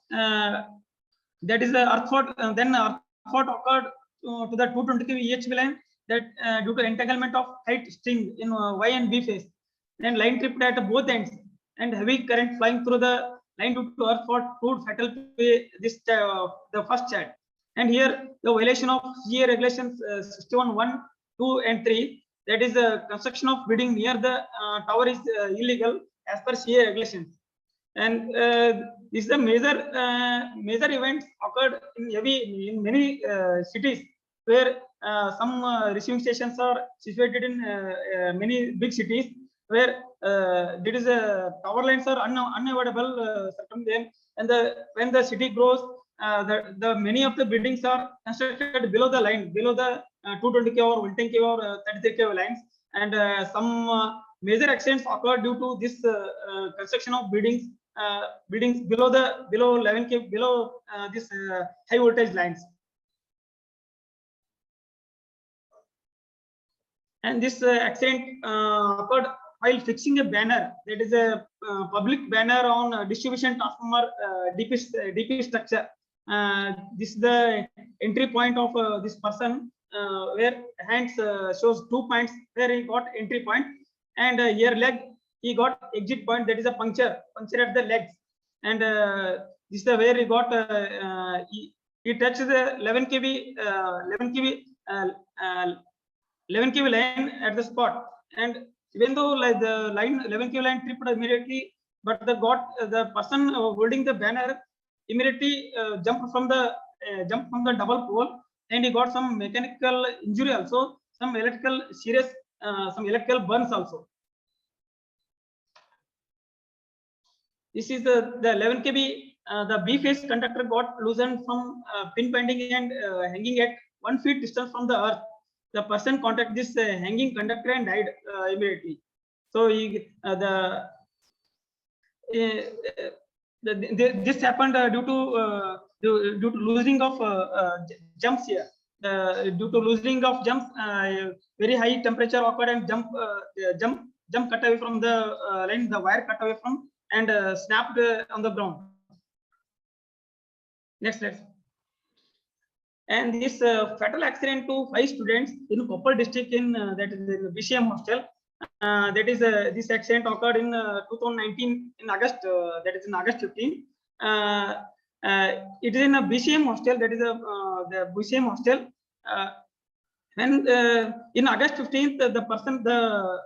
that is the earth fault. Then earth fault occurred to the 220 kV EHV line, that due to entanglement of kite string in Y and B phase, then line tripped at both ends, and heavy current flying through the line due to earth fault proved fatal to the first child. And here the violation of CA regulations 61(1), 2 and 3, that is the construction of building near the tower is illegal as per CA regulations. And this is the major events occurred in many cities, where some receiving stations are situated in many big cities, where there is a tower lines are unavoidable and when the city grows, the many of the buildings are constructed below the line, below the 220 kV or 110 kV or 33 kV lines, and some major accidents occur due to this construction of buildings below 11 kV, below this high voltage lines. And this accident occurred while fixing a banner, that is a public banner on distribution transformer DP structure. This is the entry point of this person, where hands shows 2 points where he got entry point, and here leg he got exit point, that is a puncture at the legs, and this is the where he got he touched the 11 kV line at the spot. And even though like the line 11 kV line tripped immediately, but the person holding the banner immediately jumped from the double pole, and he got some mechanical injury also, some electrical burns also. This is the 11 kV. The B phase conductor got loosened from pin binding and hanging at 1 feet distance from the earth. The person contacted this hanging conductor and died immediately. So this happened due to losing of jumps here. Due to losing of jumps, very high temperature occurred, and jump cut away from the line. The wire cut away from and snapped on the ground. Next. And this fatal accident to 5 students in Koppal district, in that is in BCM hostel. That is this accident occurred in 2019 in August. That is in August 15. It is in a BCM hostel. That is the BCM hostel. When in August 15th,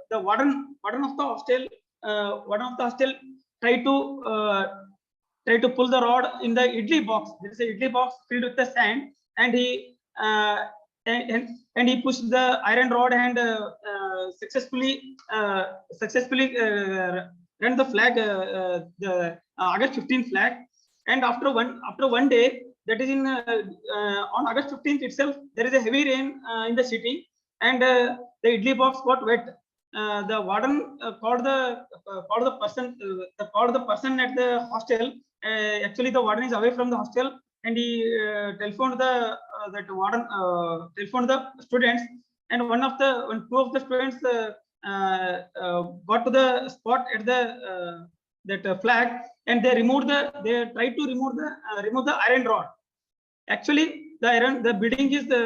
the warden of the hostel tried to pull the rod in the idli box. There is a idli box filled with the sand, and he pushed the iron rod and successfully ran the flag, the August 15th flag. And after one day, that is in on August 15th itself, there is a heavy rain in the city, and the idli box got wet. The warden called the person at the hostel. Actually, the warden is away from the hostel, and he telephoned the that warden telephoned the students, and two of the students got to the spot at the that flag, and they tried to remove the iron rod. Actually, the building is the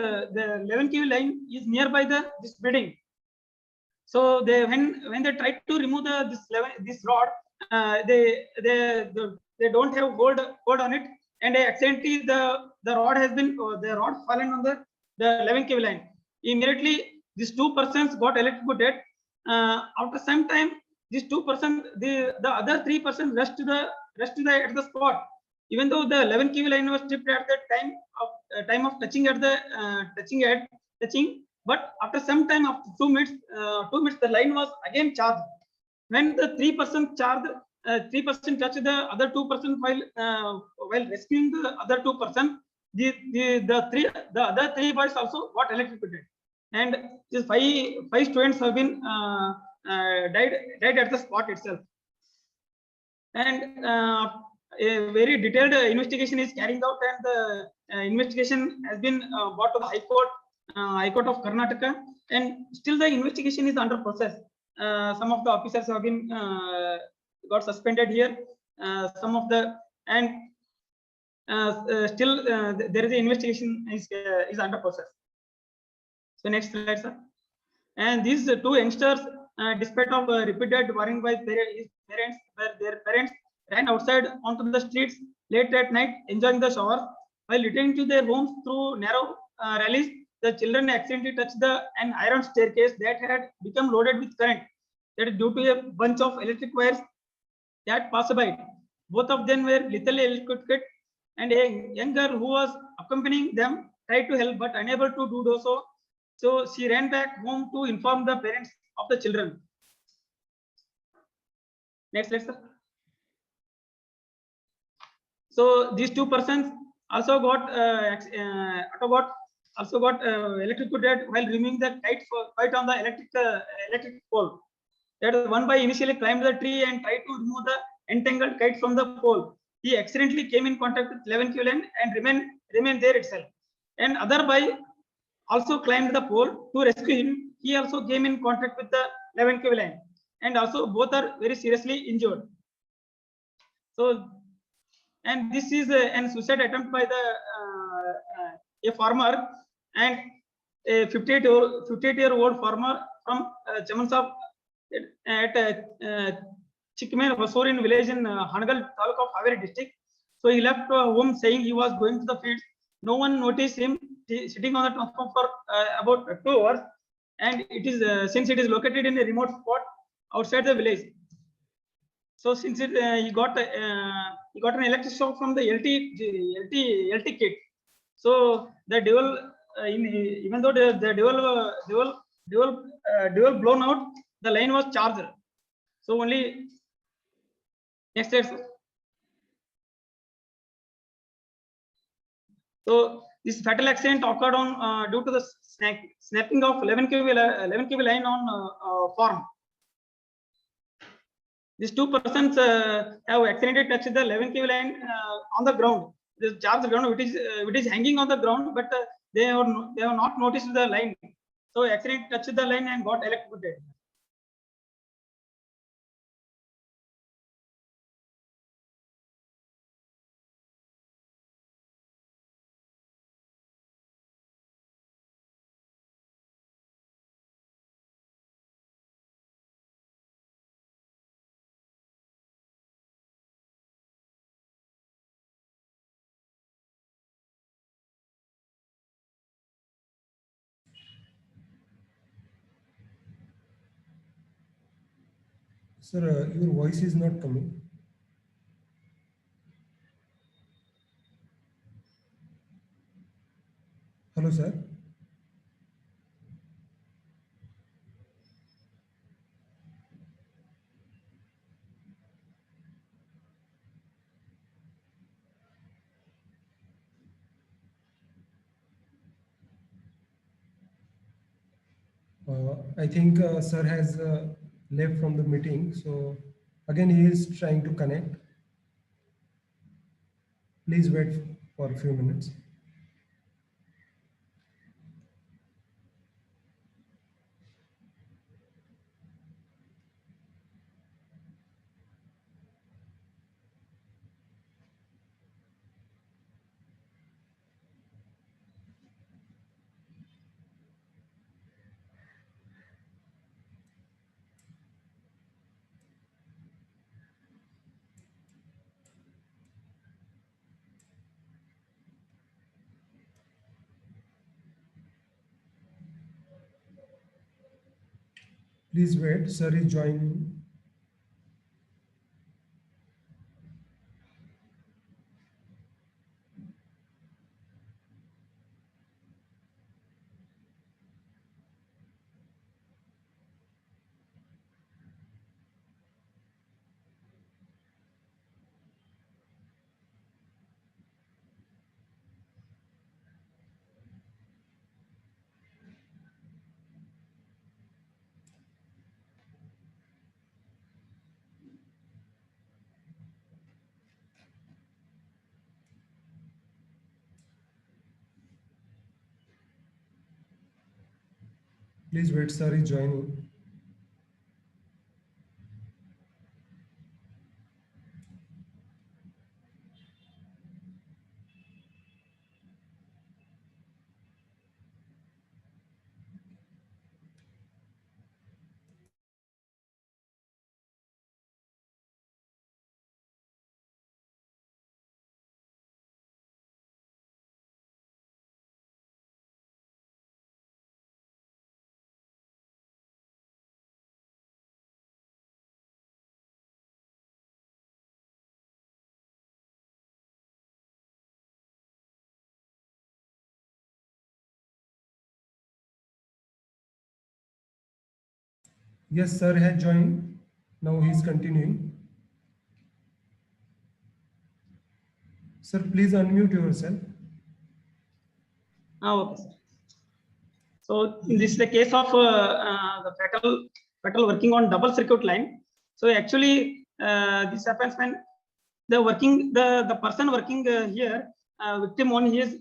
11 kV line is nearby this building. So when they try to remove this rod, they don't have hold on it, and accidentally the rod fallen on the 11 kV line. Immediately these two persons got electrocuted. After some time, these two persons, the other three persons rushed to the at the spot. Even though the 11 kV line was stripped at the time of touching at the touching, but after some time, after 2 minutes, the line was again charged. When the 3% charged, 3% touched the other 2% while rescuing the other 2%, the other three boys also got electrocuted, and these five students have been died at the spot itself. And a very detailed investigation is carrying out, and the investigation has been brought to the High Court of Karnataka, and still the investigation is under process. Some of the officers have been got suspended here. Some of the and still there is an investigation is under process. So next slide, sir. And these two youngsters, despite of repeated warning by parents, where their parents ran outside onto the streets late at night, enjoying the showers. While returning to their homes through narrow alleys, the children accidentally touched an iron staircase that had become loaded with current. That is due to a bunch of electric wires that passed by. Both of them were lethally electrocuted, and a young girl who was accompanying them tried to help but unable to do so. So she ran back home to inform the parents of the children. Next slide, sir. So these two persons also got electrocuted while removing the kite on the electric pole. That one boy initially climbed the tree and tried to remove the entangled kite from the pole. He accidentally came in contact with 11 kV line and remained there itself. And other boy also climbed the pole to rescue him. He also came in contact with the 11 kV line, and also both are very seriously injured. So, and this is an suicide attempt by a farmer, and a 58-year-old farmer from Chamansab at Chikmen Vasorin village in Hanagal Taluk of Haveri district. So he left home saying he was going to the fields. No one noticed him sitting on the platform for about 2 hours, and it is since it is located in a remote spot outside the village. So since he got an electric shock from the LT kit. So the dual even though the dual blown out, the line was charged. So only next slide. So this fatal accident occurred on due to the snapping of 11 kV line on farm. These two persons have accidentally touched the 11 kV line on the ground. This charged ground, it is hanging on the ground, but they have not noticed the line. So accidentally touched the line and got electrocuted. Sir, your voice is not coming. Hello, sir. I think sir has left from the meeting. So again, he is trying to connect. Please wait for a few minutes. Please wait. Sir is joining. Please wait. Sir is joining. Yes, sir has joined. Now he is continuing. Sir, please unmute yourself. Okay, sir. So in this the case of the fatal working on double circuit line. So actually this happens when the person working here, victim one, he is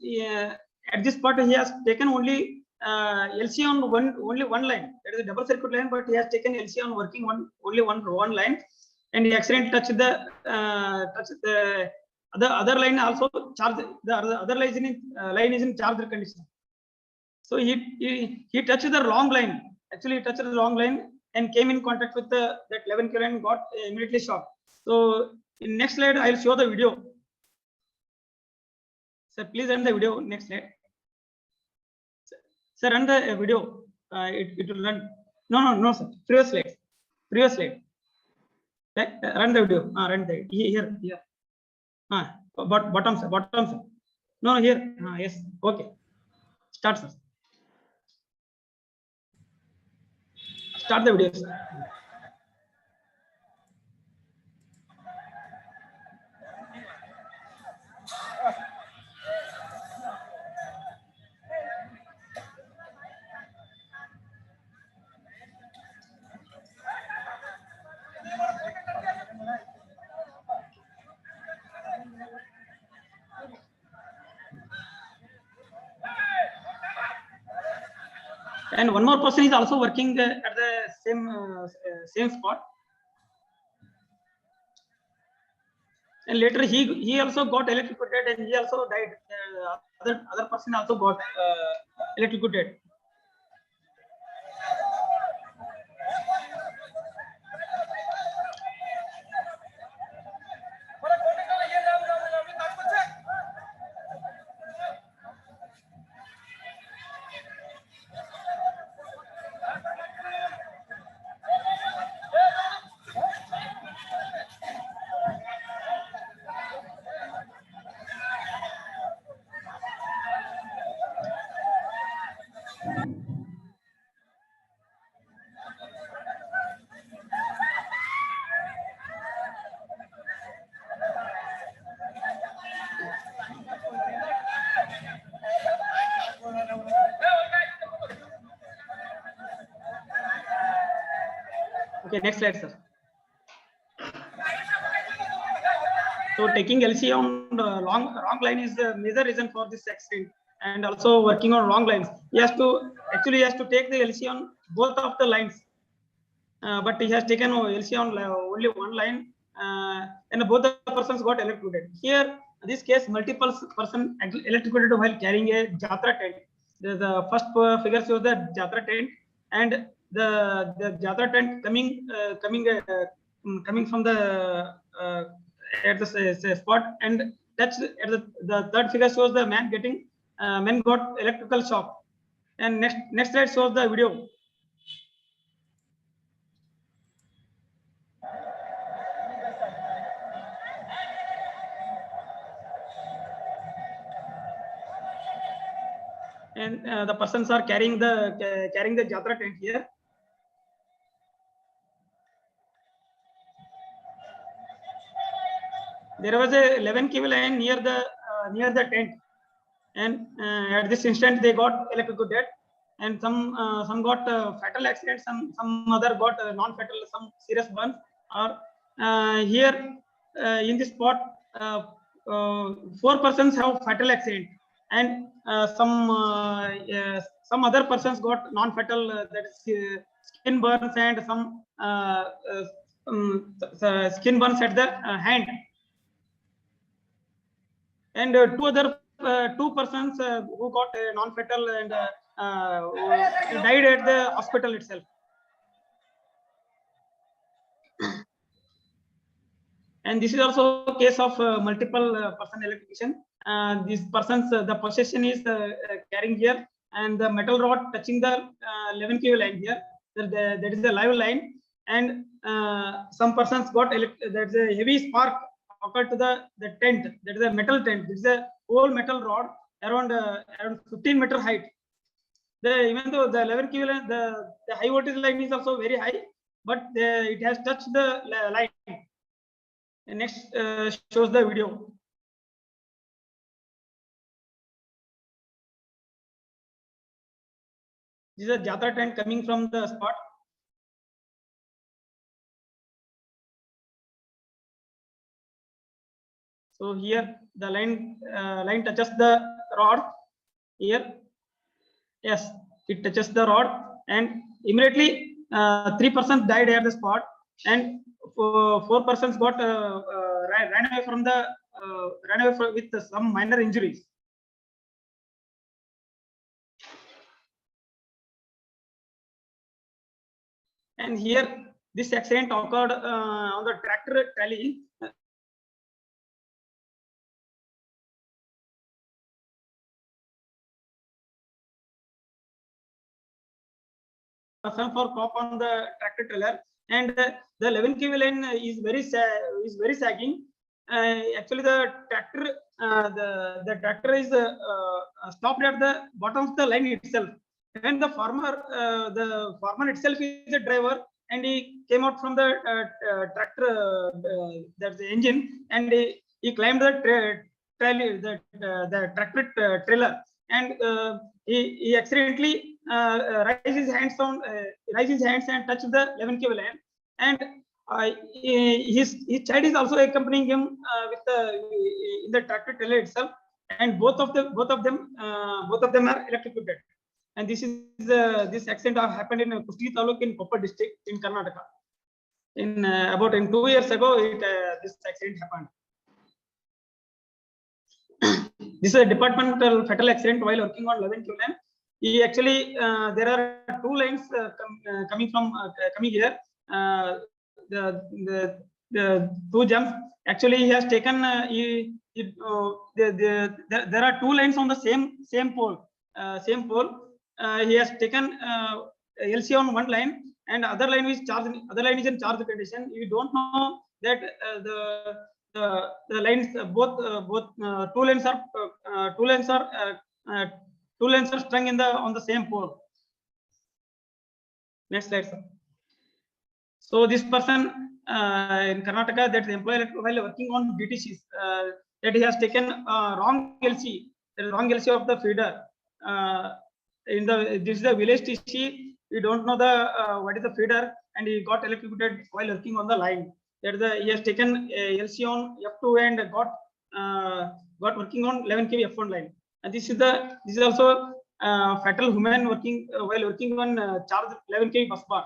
at this part he has taken only LC on only one line, that is a double circuit line, but he has taken LC on working only one line, and he accidentally touched the other line also charged. The other line is in charged condition. So he touched the wrong line. Actually, he touched the wrong line and came in contact with that 11 kilo and got immediately shocked. So in next slide, I'll show the video. Sir, please run the video. Next slide. Sir, run the video. It will run. No, sir. Previous slide. Previous slide. Run the video. Run the here. Bottom, sir. Bottom, sir. No, here. Yes. Okay. Start, sir. Start the video, sir. And one more person is also working at the same spot. And later he also got electrocuted and he also died. Other person also got electrocuted. Okay, next slide, sir. So taking LC on wrong line is the major reason for this accident, and also working on wrong lines. He has to take the LC on both of the lines, but he has taken LC on only one line, and both the persons got electrocuted. Here, this case, multiple person electrocuted while carrying a Jatra tent. The first figure shows the Jatra tent, and the Jatra tent coming from the at the spot, and that's at the third figure shows the man got electrical shock. And next slide shows the video. And the persons are carrying the Jatra tent here. There was a 11 kV line near the tent, and at this instant they got electrocuted, and some got fatal accident, some other got non-fatal, some serious burns. Or here in this spot, 4 persons have fatal accident, and some other persons got non-fatal, that is skin burns, and some skin burns at the hand. And two persons who got non-fatal and died at the hospital itself. And this is also a case of multiple person electrocution. These persons, the possession is carrying here, and the metal rod touching the 11 kV line here. That is the live line, and some persons got there's a heavy spark occurred to the tent. That is a metal tent. This is a whole metal rod around 15-meter height. Even though the 11 kV line, the high voltage line is also very high, but it has touched the line. And next shows the video. This is a Jatra tent coming from the spot. So here the line touches the rod here. Yes, it touches the rod, and immediately 3 persons died at the spot, and 4 persons got ran away with some minor injuries. And here this accident occurred on the tractor trolley. For crop on the tractor trailer, and the 11 kV line is very sagging. Actually, the tractor is stopped at the bottom of the line itself, and the farmer itself is a driver, and he came out from the tractor, that's the engine, and he climbed the tractor trailer, and he accidentally raise his hands and touch the 11 kV line, and his child is also accompanying him in the tractor trailer itself, and both of them are electrocuted. And this accident happened in Kusti Taluk in Koppal district in Karnataka. About 2 years ago, this accident happened. This is a departmental fatal accident while working on 11 kV line. He actually there are 2 lines coming here. The 2 jumps. Actually, he has taken. There are 2 lines on the same pole. He has taken LC on one line, and other line is in charge condition. You don't know that the lines both 2 lines are strung on the same pole. Next slide, sir. So this person in Karnataka, that the employee while working on BTCs, that he has taken wrong LC of the feeder. This is the village TC, he don't know the what is the feeder, and he got electrocuted while working on the line. That is he has taken LC on F2 and got working on 11 kV F1 line. And this is also fatal human working while working on charge 11 kV bus bar.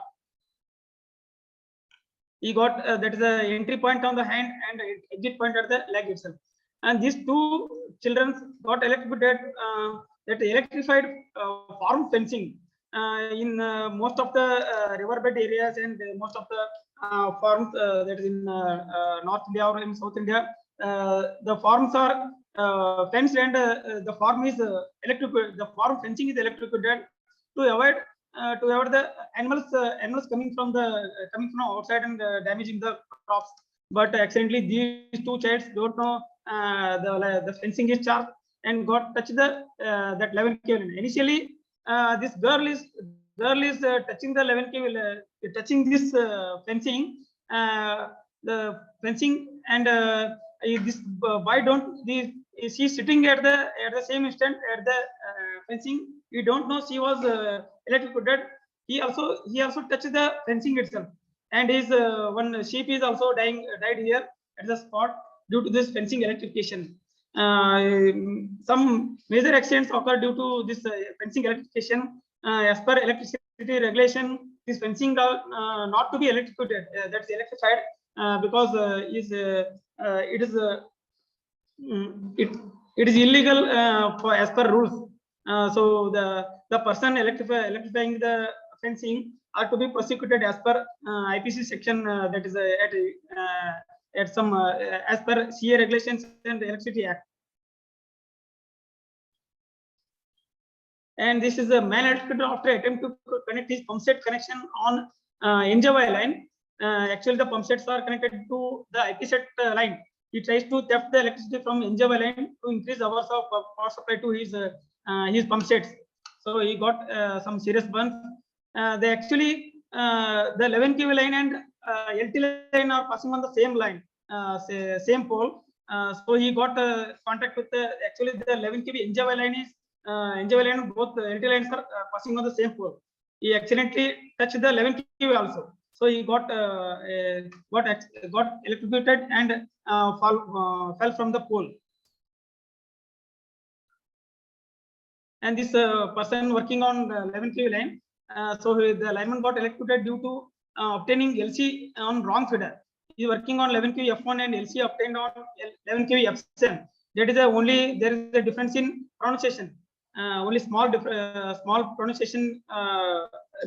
He got that is the entry point on the hand and exit point at the leg itself. And these two children got electrocuted. That electrified farm fencing in most of the riverbed areas and most of the farms that is in North India or in South India. The farms are fenced, and the farm is electrocuted. The farm fencing is electrocuted to avoid the animals coming from outside and damaging the crops. But accidentally these two childs don't know the fencing is charged and got touched the that 11 kV. Initially this girl is touching the 11 kV, touching this fencing, the fencing, and this why don't this is she sitting at the same instant at the fencing. We don't know she was electrocuted. He also touched the fencing itself, and his one sheep is also died here at the spot due to this fencing electrification. Some major accidents occur due to this fencing electrification. As per electricity regulation, this fencing are not to be electrocuted. That's electrified because it is illegal for as per rules. So the person electrifying the fencing are to be prosecuted as per IPC section that is at some as per CA regulations and the Electricity Act. And this is a man electrocuted after attempt to connect his pump set connection on NJY line. Actually, the pump sets are connected to the IP set line. He tries to theft the electricity from NJY line to increase hours of power supply to his pump sets. So he got some serious burns. They actually the 11 kV line and LT line are passing on the same line, same pole. So he got contact with actually the 11 kV NJY line is NJY line, both LT lines are passing on the same pole. He accidentally touched the 11 kV also. So he got electrocuted and fell from the pole. And this person working on the 11 kV line, so the lineman got electrocuted due to obtaining LC on wrong feeder. He is working on 11 kV F1 and LC obtained on 11 kV F7. That is there is a difference in pronunciation. Only small pronunciation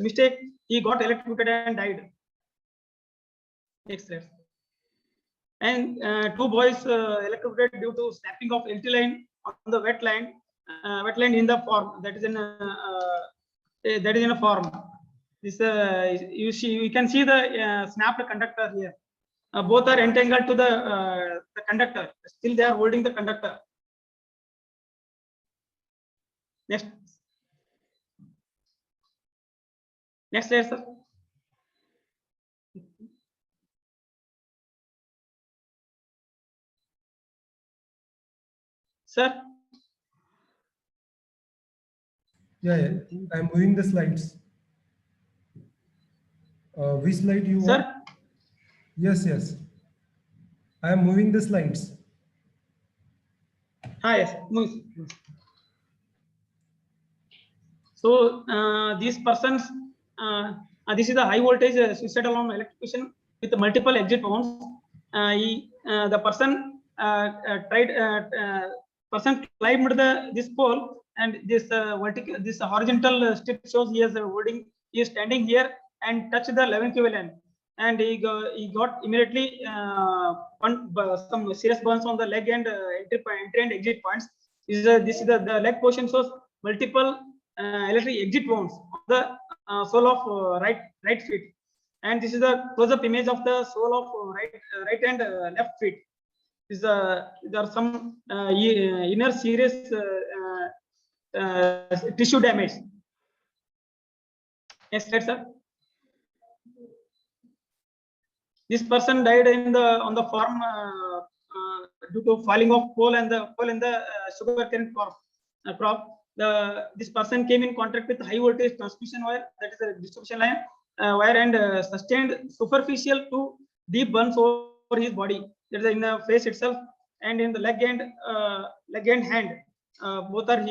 mistake. He got electrocuted and died. Next slide. And two boys electrocuted due to snapping of LT line on the wet line in the farm. That is in a farm. This you can see the snapped conductor here. Both are entangled to the conductor. Still they are holding the conductor. Next slide, sir. Sir. Yeah. I'm moving the slides. Which slide you want? Sir. Yes. I am moving the slides. Yes. So these persons, this is the high voltage suicide alarm electrocution with multiple exit wounds. The person climbed this pole, and this horizontal strip shows he is standing here and touched the 11 kV line, and he got immediately some serious burns on the leg and entry and exit points. This is the leg portion shows multiple electric exit wounds on the sole of right feet, and this is the close-up image of the sole of right and left feet. There are some inner serious tissue damage. Next slide, sir. This person died on the farm due to falling of pole in the sugarcane crop. this person came in contact with high voltage transmission wire, that is a distribution line wire, and sustained superficial to deep burns over his body, that is in the face itself and in the leg and hand. Both are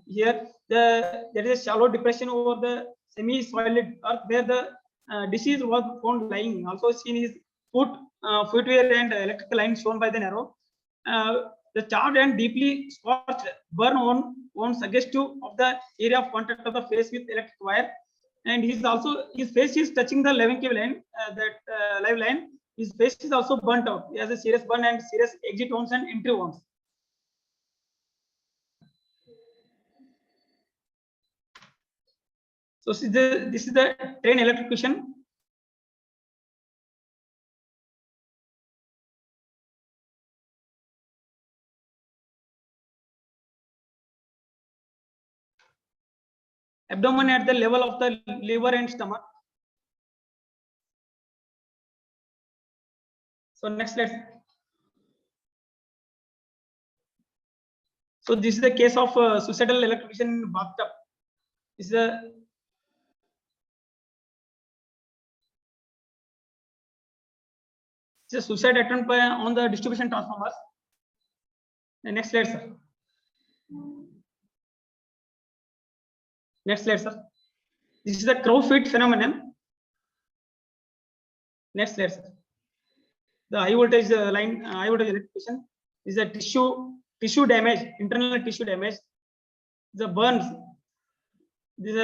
here. There is a shallow depression over the semi-solid earth where the deceased was found lying. Also seen his footwear and electrical line shown by the arrow. The charred and deeply scorched burn on suggestive of the area of contact of the face with electric wire. And his face is touching the living cable line, live line. His face is also burnt out. He has a serious burn and serious exit wounds and entry wounds. So this is the train electrocution. Abdomen at the level of the liver and stomach. So next slide. So this is the case of suicidal electrocution in bathtub. This is a suicide attempt on the distribution transformers. The next slide, sir. Next slide, sir. This is the crow feet phenomenon. Next slide, sir. The high voltage line, high voltage electrocution is a tissue damage, internal tissue damage. The burns. This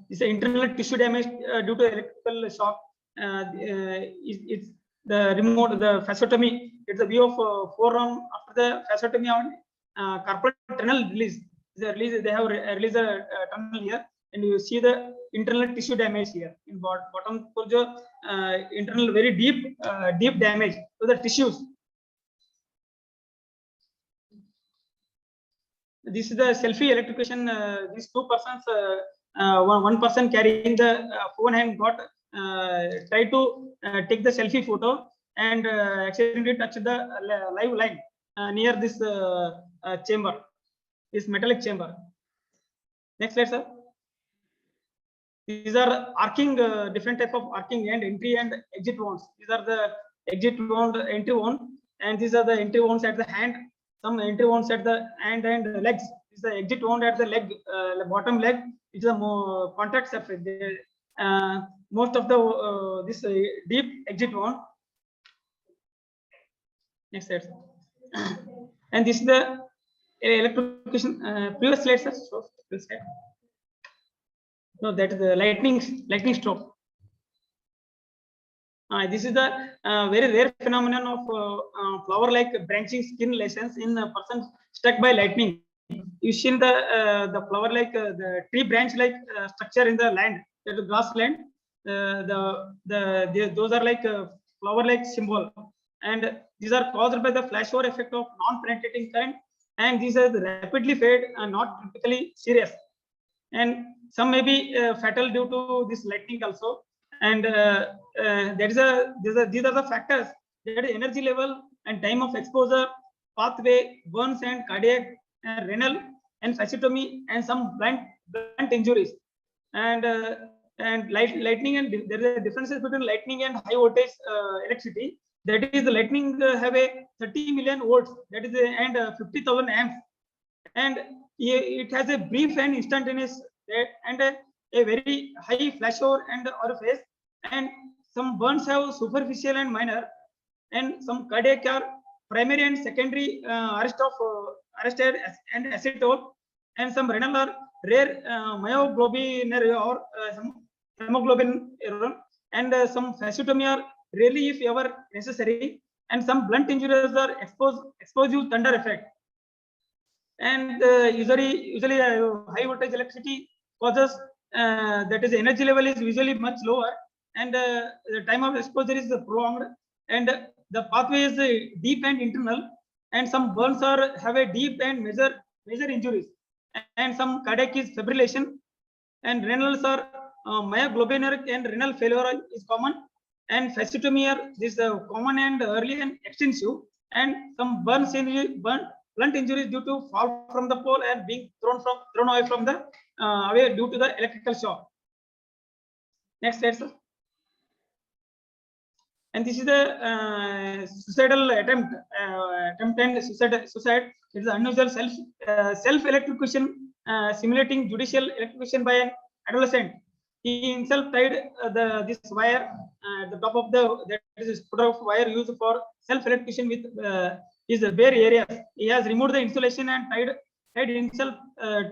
is internal tissue damage due to electrical shock. It's the remote, the fasciotomy. It's the view of forearm after the fasciotomy on carpal tunnel release. They have released a tunnel here, and you see the internal tissue damage here in bottom. Internal very deep damage to the tissues. This is the selfie electrocution. These two persons, one person carrying the phone and tried to take the selfie photo and accidentally touched the live line near this chamber, this metallic chamber. Next slide, sir. These are arcing, different type of arcing and entry and exit wounds. These are the exit wound, entry wound, and these are the entry wounds at the hand. Some entry wounds at the hand and legs. This is the exit wound at the leg, bottom leg. It is a more contact surface. Most of the this deep exit wound. Next slide, sir. And this is the electrocution. Previous slide, sir. So, previous slide. No, that is the lightning stroke. This is the very rare phenomenon of flower-like branching skin lesions in a person struck by lightning. You see the flower-like, the tree branch-like structure in the land, the grassland. Those are like flower-like symbol, and these are caused by the flashover effect of non-penetrating current, and these are rapidly fade and not typically serious. And some may be fatal due to this lightning also. And these are the factors, that is energy level and time of exposure, pathway, burns and cardiac and renal and fasciotomy and some blunt injuries. And lightning, and there is a differences between lightning and high voltage electricity. That is, the lightning have a 30 million volts, that is and 50,000 amps, and it has a brief and instantaneous and a very high flashover and orifice, and some burns have superficial and minor, and some cardiac are primary and secondary arrest and acetone, and some renal are rare myoglobinuria or some hemoglobin error, and some fasciotomy are rarely if ever necessary, and some blunt injuries are explosive thunder effect. And usually high voltage electricity causes that is energy level is usually much lower, and the time of exposure is prolonged, and the pathway is deep and internal, and some burns have a deep and major injuries, and some cardiac is fibrillation, and renals are myoglobinuric and renal failure is common, and fasciotomy are this common and early and extensive, and some burns blunt injuries due to fall from the pole and being thrown away from the away due to the electrical shock. Next slide, sir. And this is the suicidal attempt and suicide. It is unusual self electrocution simulating judicial electrocution by an adolescent. He himself tied this wire at the top of that is put of wire used for self electrocution with his bare areas. He has removed the insulation and tied himself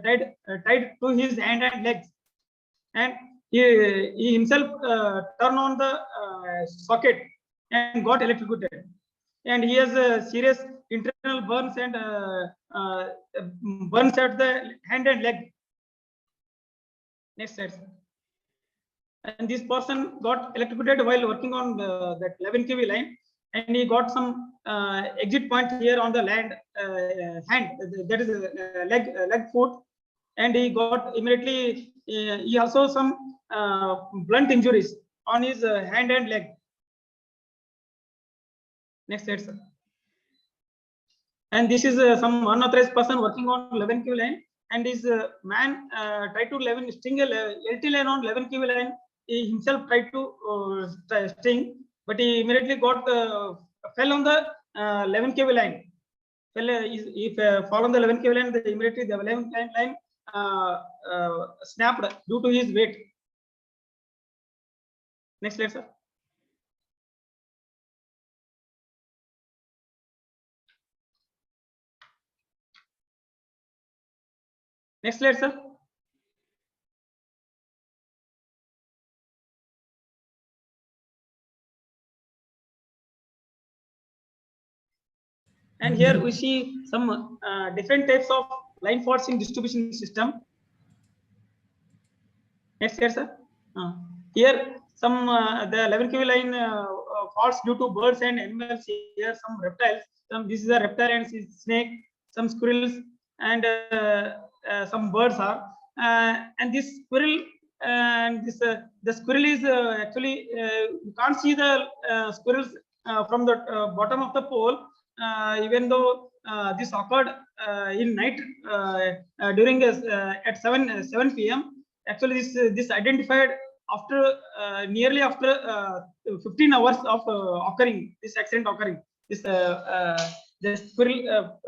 tied to his hand and legs, and he himself turned on the socket and got electrocuted. And he has serious internal burns and burns at the hand and leg. Next slide. And this person got electrocuted while working on that 11 kV line, and he got some exit point here on the hand, that is leg foot, and he got immediately. He also some blunt injuries on his hand and leg. Next slide, sir. And this is some unauthorized person working on 11 kV line, and this man tried to string a LT line on 11 kV line. He himself tried to string, but he immediately got fell on the 11 kV line. If fall on the 11 kV line, immediately the 11 kV line snapped due to his weight. Next slide, sir. Next slide, sir. And here we see some different types of line faults in distribution system. Next slide, sir. Here some the 11 kV line faults due to birds and animals. Here some reptiles. This is a reptile and snake. Some squirrels and some birds are. And this squirrel and this the squirrel is actually you can't see the squirrels from the bottom of the pole. Even though this occurred in night during at 7 p.m. Actually, this identified after nearly after 15 hours of occurring this accident occurring. This the squirrel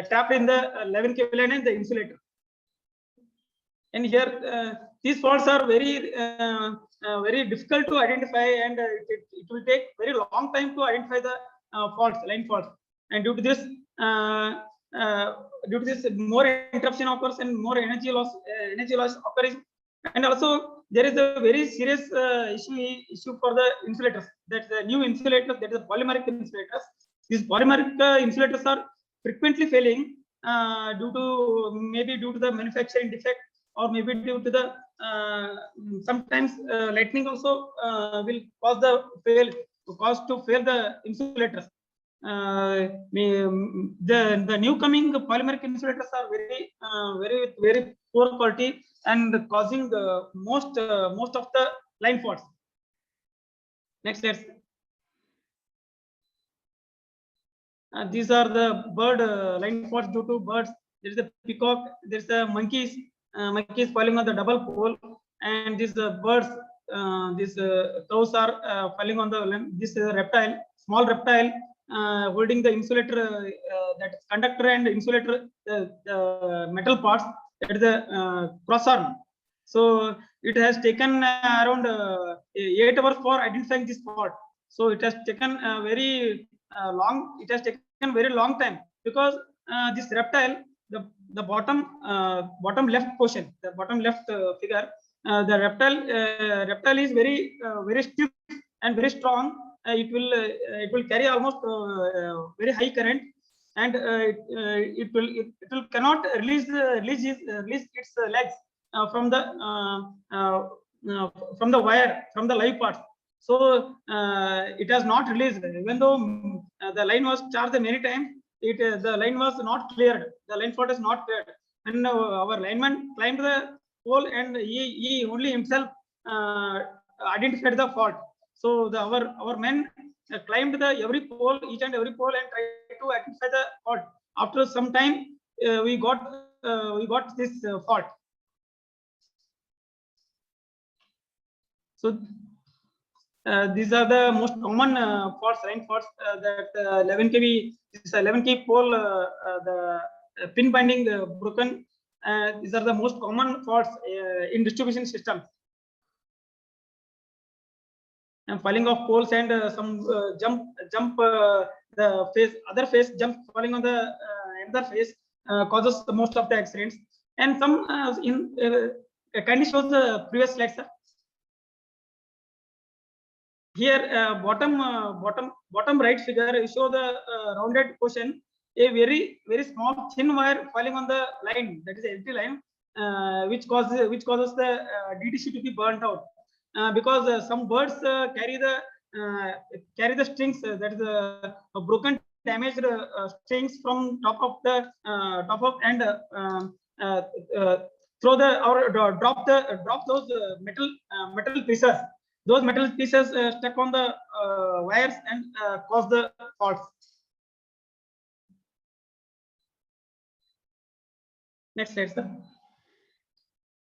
tapped in the 11 kV line and the insulator. And here these faults are very difficult to identify, and it will take very long time to identify the line faults. And due to this more interruption occurs and more energy loss occurring. And also there is a very serious issue for the insulators. That's the new insulators, that is the polymeric insulators. These polymeric insulators are frequently failing due to the manufacturing defect, or maybe due to the sometimes lightning also will cause to fail the insulators. The new coming polymeric insulators are very poor quality and causing most of the line faults. Next slide. These are the bird line faults due to birds. There is a peacock. There is a monkeys falling on the double pole, and these birds, these crows are falling on the this reptile, small reptile, holding the insulator, that conductor and insulator, the metal parts, that is the cross arm. So it has taken around 8 hours for identifying this fault. So it has taken very long. It has taken very long time, because this reptile, the bottom left portion, the bottom left figure, the reptile is very stiff and very strong. It will carry almost very high current, and it will cannot release its legs from the wire, from the live parts. So it has not released, even though the line was charged many times. The line was not cleared. The line fault is not cleared, and our lineman climbed the pole, and he only himself identified the fault. So our men climbed each and every pole and tried to identify the fault. After some time, we got this fault. So these are the most common faults, line faults, that 11 kV, this 11 kV pole, the pin binding broken. These are the most common faults in distribution systems. And falling of poles and some jump the phase, other phase jump falling on the another phase causes the most of the accidents. And some kindly show the previous slide, sir. Here bottom right figure, you show the rounded portion, a very small thin wire falling on the line, that is LT line, which causes the DTC to be burnt out, because some birds carry the strings, that is broken, damaged strings from top of and throw the or drop those metal pieces. Those metal pieces stuck on the wires and cause the faults. Next slide, sir.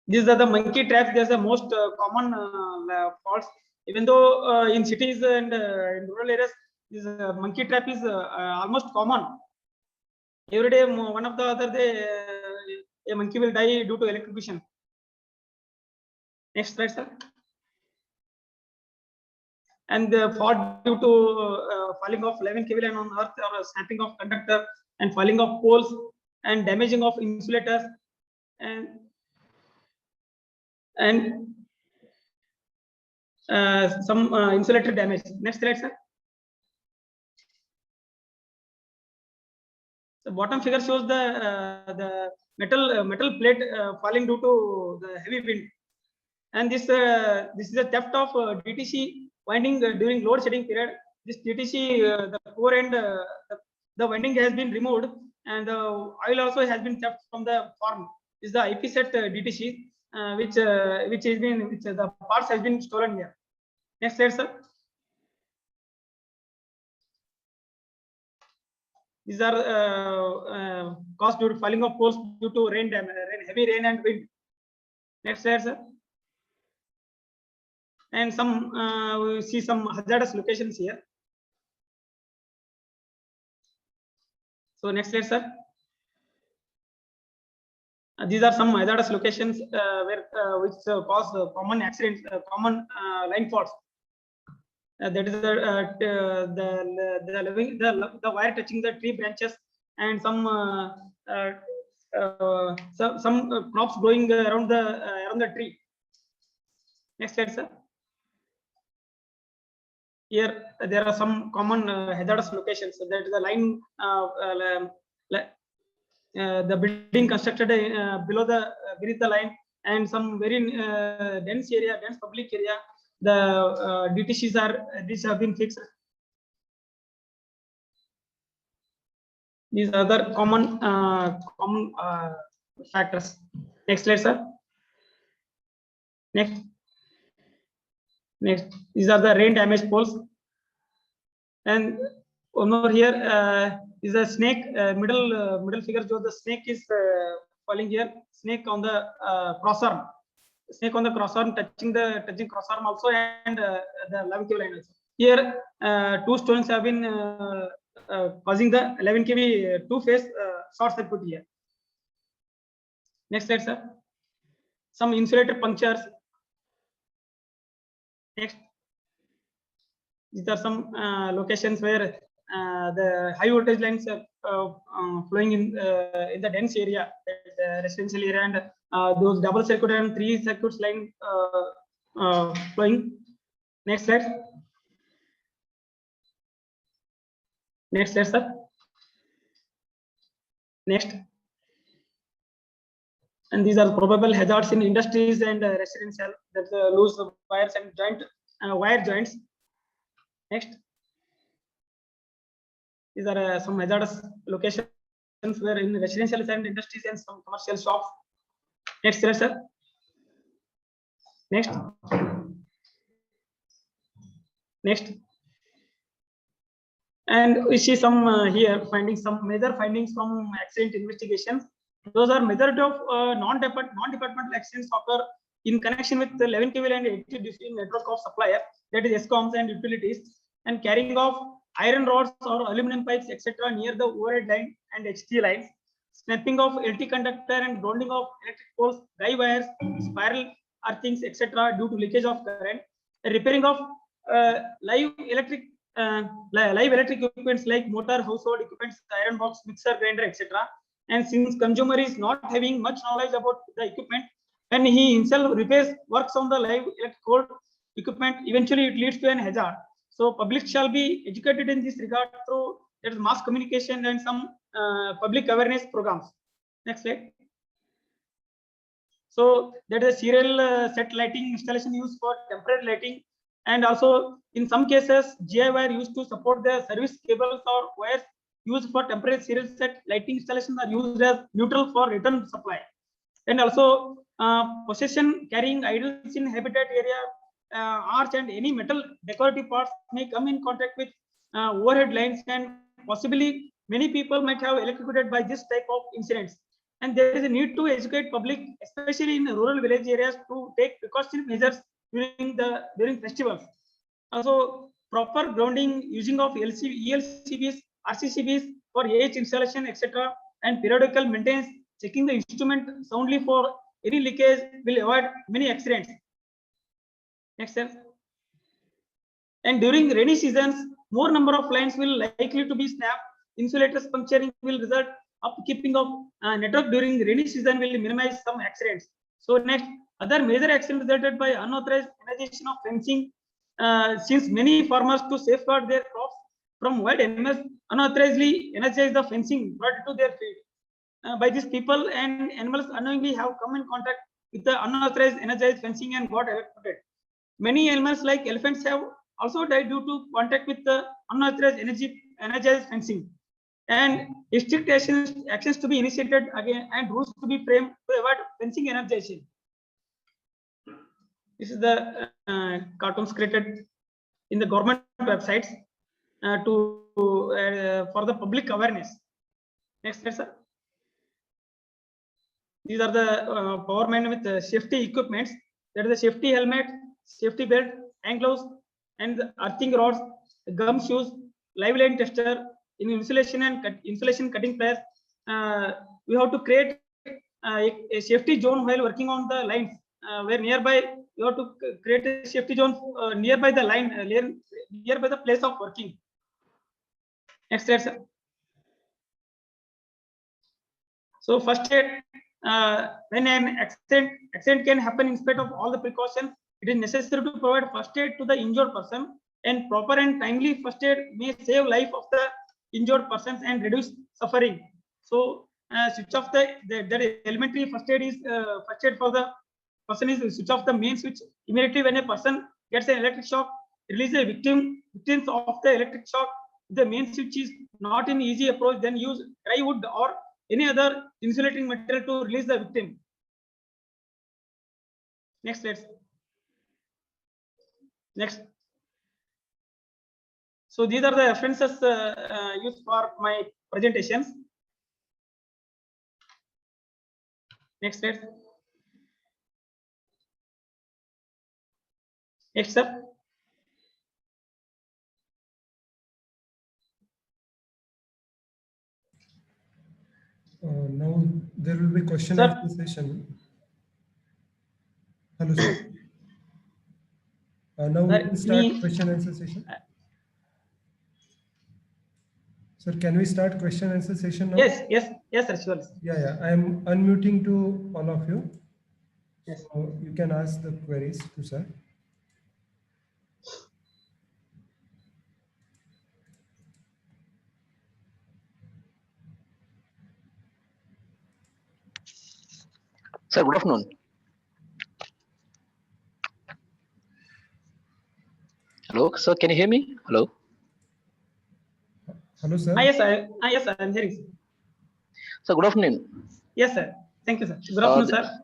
These are the monkey traps. These are the most common faults. Even though in cities and in rural areas, this monkey trap is almost common. Every day, one of the other day, a monkey will die due to electrocution. Next slide, sir. And the fault due to falling of 11 kV line on earth, or snapping of conductor, and falling of poles, and damaging of insulators, and some insulator damage. Next slide, sir. The bottom figure shows the metal plate falling due to the heavy wind, and this is a theft of DTC winding during load shedding period. This DTC, the core end, the winding has been removed, and the oil also has been theft from the farm. This is the IP set DTC, which the parts has been stolen here. Next slide, sir. These are caused due to falling of poles due to heavy rain and wind. Next slide, sir. And some we see some hazardous locations here. So next slide, sir. These are some hazardous locations where which cause common accidents, common line faults. That is the wire touching the tree branches, and some crops growing around the tree. Next slide, sir. Here there are some common hazardous locations. That is the line, the building constructed beneath the line, and some very dense public area. The DTCs have been fixed. These are the common factors. Next slide, sir. Next. These are the rain damaged poles, and one more here is a snake. Middle figure shows the snake is falling here. Snake on the crossarm. Snake on the crossarm touching crossarm also, and the 11 kV line also. Here, two stones have been causing the 11 kV two-phase short circuit here. Next slide, sir. Some insulator punctures. Next, these are some locations where the high voltage lines are flowing in the dense area, residential area, and those double circuit and 3 circuits line flowing. Next slide. Next slide, sir. Next. And these are probable hazards in industries and residential, that loose wires and wire joints. Next. These are some hazardous locations where in residential and industries and some commercial shops. Next slide, sir. Next. Next. And we see some here findings, some major findings from accident investigations. Those are majority of non-departmental accidents occur in connection with the 11 kV and 80 DC network of suppliers, that is ESCOMs and utilities, and carrying of iron rods or aluminum pipes, etc., near the overhead line and HT lines, snapping of LT conductor and grounding of electric poles, dry wires, spiral earthings, etc., due to leakage of current, repairing of live electric equipments like motor, household equipments, iron box, mixer, grinder, etc. And since consumer is not having much knowledge about the equipment, and he himself repairs works on the live electrical equipment, eventually it leads to an hazard. So public shall be educated in this regard through there is mass communication and some public awareness programs. Next slide. So that is a serial set lighting installation used for temporary lighting, and also in some cases GI wire used to support the service cables or wires used for temporary serial set lighting installations are used as neutral for return supply. And also possession carrying idols in habitat area, arch and any metal decorative parts may come in contact with overhead lines, and possibly many people might have electrocuted by this type of incidents. And there is a need to educate public, especially in rural village areas, to take precautionary measures during festivals. Also, proper grounding using of ELCBs, RCCBs for AH installation, etc., and periodical maintenance, checking the instrument soundly for any leakage will avoid many accidents. Next slide. And during rainy seasons, more number of lines will likely to be snapped. Insulators puncturing will result. Upkeeping of network during rainy season will minimize some accidents. So next, other major accidents resulted by unauthorized energization of fencing. Since many farmers to safeguard their crops from wild animals unauthorizedly energize the fencing brought to their field. By these people and animals unknowingly have come in contact with the unauthorized energized fencing and got electrocuted. Many animals like elephants have also died due to contact with the unauthorized energized fencing. And strict actions to be initiated again and rules to be framed to avoid fencing energization. This is the cartoons created in the government websites for the public awareness. Next slide, sir. These are the powermen with safety equipments. That is the safety helmet, safety belt, hand gloves, and the earthing rods, gum shoes, live line tester. In insulation and insulation cutting press, we have to create a safety zone while working on the lines. Where nearby, you have to create a safety zone nearby the line, nearby the place of working. Next slide, sir. So first aid, when an accident can happen in spite of all the precautions, it is necessary to provide first aid to the injured person, and proper and timely first aid may save life of the injured persons and reduce suffering. So switch off the elementary first aid is first aid for the person is switch off the main switch immediately when a person gets an electric shock. Release the victims of the electric shock. If the main switch is not in easy approach, then use dry wood or any other insulating material to release the victim. Next, let's next. So these are the references used for my presentations. Next slide. Next, sir. Now there will be question and answer session. Hello, sir. Now we can start question and answer session. Sir, can we start question and answer session now? Yes, sir, sure. Yeah, I am unmuting to all of you. Yes. So you can ask the queries to sir. Sir, good afternoon. Hello, sir, can you hear me? Hello. Hello, sir. Yes, I am hearing. Sir, good afternoon. Yes, sir. Thank you, sir. Good afternoon, sir.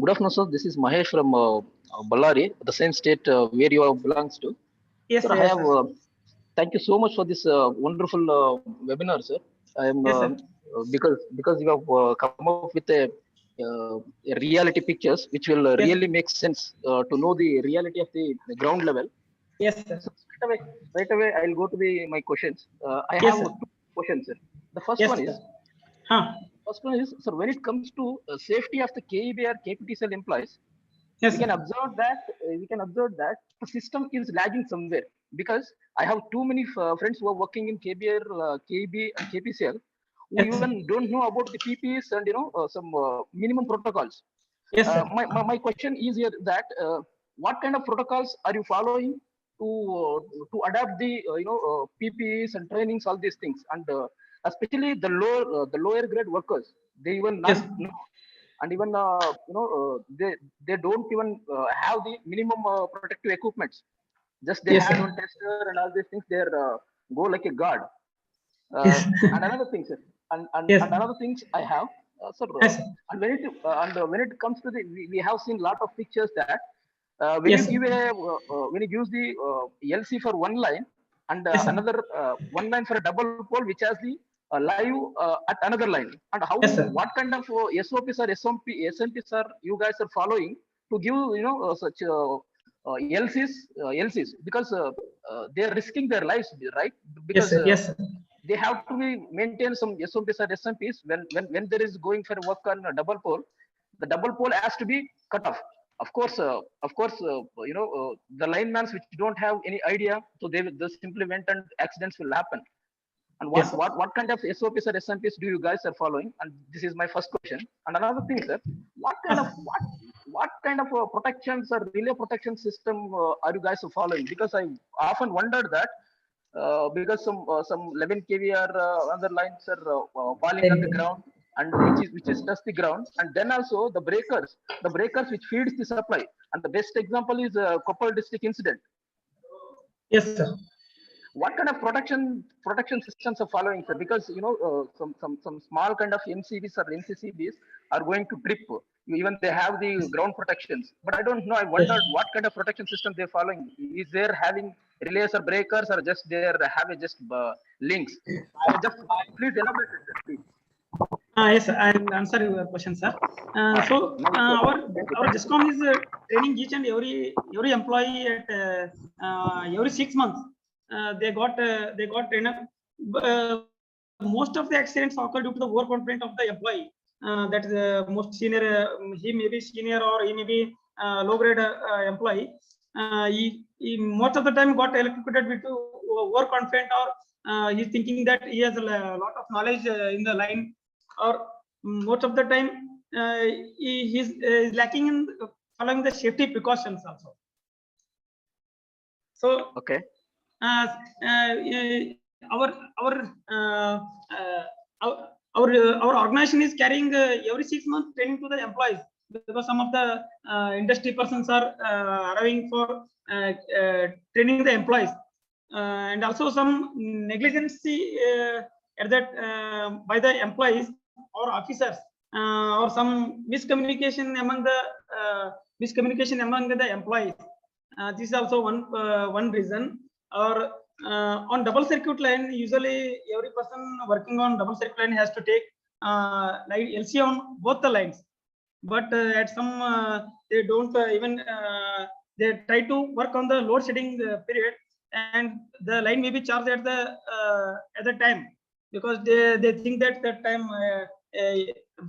Good afternoon, sir. This is Mahesh from Ballari, the same state where you belongs to. Yes, sir. Sir, Thank you so much for this wonderful webinar, sir. I am Yes, sir. because you have come up with a reality pictures which will Yes, really make sense to know the reality of the ground level. yes, sir. So straight away, I'll go to my questions. I Yes, have sir. two questions, sir. The first Yes, one sir. is, Huh. sir, when it comes to safety of the KEB or KPT cell employees, Yes, we sir. can observe that the system is lagging somewhere, because I have too many friends who are working in KBR, KB, and KPCL, who Yes, sir. even don't know about the PPs and some minimum protocols. Yes, sir. My question is here that what kind of protocols are you following to adapt the PPEs and trainings, all these things, and especially the lower grade workers, they even not Yes. know, and even they don't even have the minimum protective equipments. Just they Yes, had sir. one tester and all these things. They're go like a guard. Yes. And another thing, sir, Yes. and another things I have, sir, Yes. when it comes to we have seen lot of pictures that Yes. when you use the LC for one line, and Yes, sir. another one line for a double pole which has the live at another line, and how Yes, sir. what kind of SOPs or SMPs are you guys are following to give such LCs, because they are risking their lives, right? Yes, Because sir. Yes, sir. they have to be maintain some SOPs or SMPs when there is going for work on a double pole. The double pole has to be cut off. Of course, the linemans which don't have any idea, so they simply went and accidents will happen. And Yes. what kind of SOPs or SMPs do you guys are following? And this is my first question. And another thing, sir, what kind of what kind of protections or relay protection system are you guys following? Because I often wondered that because some 11 kV or other lines are falling on the ground, and which is touch the ground, and then also the breakers which feeds the supply. And the best example is Koppal district incident. Yes, sir. What kind of protection systems are following, sir? Because some small kind of MCBs or MCCBs are going to trip. Even they have the ground protections, but I don't know. I Yes. wondered what kind of protection system they're following. Is there having relays or breakers, or just they have just links? Just please elaborate, sir, please. Yes, I'll answer your question, sir. So Nice, sir. our Discom is training each and every employee at every 6 months. They got trained up. Most of the accidents occur due to the overconfidence of the employee. That is the most senior. He may be senior or he may be low grade employee. He most of the time got electrocuted due to overconfident, or he's thinking that he has a lot of knowledge in the line, or most of the time he's lacking in following the safety precautions also. So Okay. uh, our our uh, uh, our organization is carrying every 6 months training to the employees, because some of the industry persons are arriving for training the employees, and also some negligence at that by the employees or officers, or some miscommunication among the employees. This is also one reason. Or on double circuit line, usually every person working on double circuit line has to take like LC on both the lines, but at some they don't even they try to work on the load shedding period, and the line may be charged at the time, because they think that that time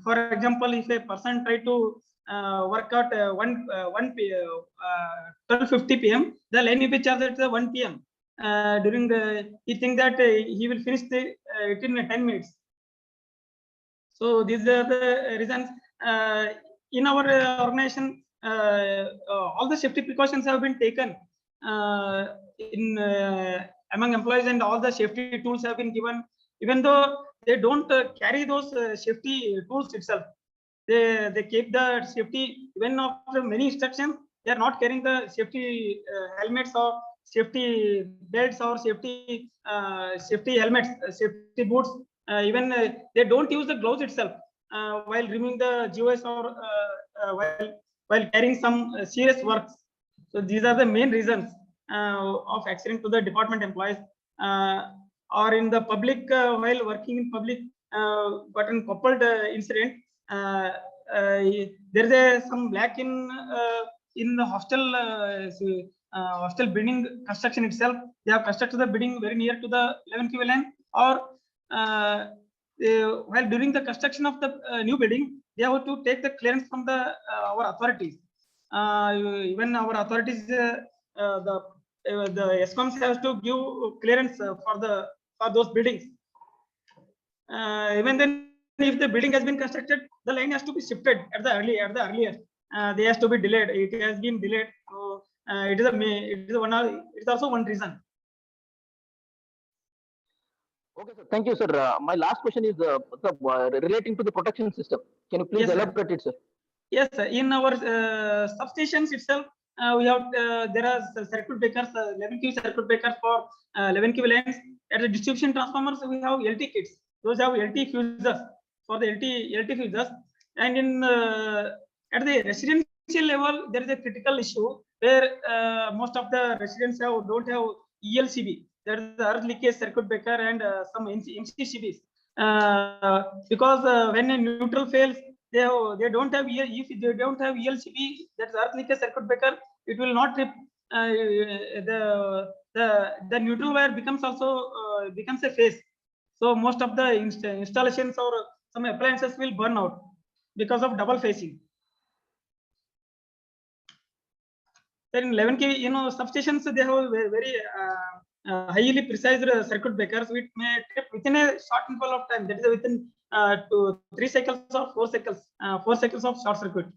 for example, if a person try to work out 12:50 p.m., the line will be charged at the 1 p.m. During the, he think that he will finish it in 10 minutes. So these are the reasons. In our organization, all the safety precautions have been taken in among employees, and all the safety tools have been given. Even though they don't carry those safety tools itself, they keep the safety. Even after many instructions, they are not carrying the safety helmets or safety belts or safety helmets, safety boots. Even they don't use the gloves itself while removing the GOS, or while carrying some serious works. So these are the main reasons of accident to the department employees. or in the public while working in public got an coupled incident. There is some lack in the hostel building construction itself. They have constructed the building very near to the 11 kV line, or while during the construction of the new building, they have to take the clearance from the our authorities. Even our authorities, the ESCOMs has to give clearance for those buildings. Even then, if the building has been constructed, the line has to be shifted at the earliest. They has to be delayed. It has been delayed. So it is also one reason. Okay, sir. Thank you, sir. My last question is relating to the protection system. Can you please Yes, sir. elaborate it, sir? Yes, sir. In our substations itself, we have there are circuit breakers, 11 kV circuit breakers for 11 kV lines. At the distribution transformers, we have LT kits. Those have LT fuses for the LT fuses. And in at the residential level, there is a critical issue where most of the residents don't have ELCB. There is the earth leakage circuit breaker and some MCCBs. Because when a neutral fails, they don't have if they don't have ELCB, that's earth leakage circuit breaker, it will not trip. The neutral wire becomes a phase. So most of the installations or some appliances will burn out because of double phasing. Then in 11 kV, substations, they have very highly precise circuit breakers, which may trip within a short interval of time. That is within 3 cycles or 4 cycles, 4 cycles of short circuit.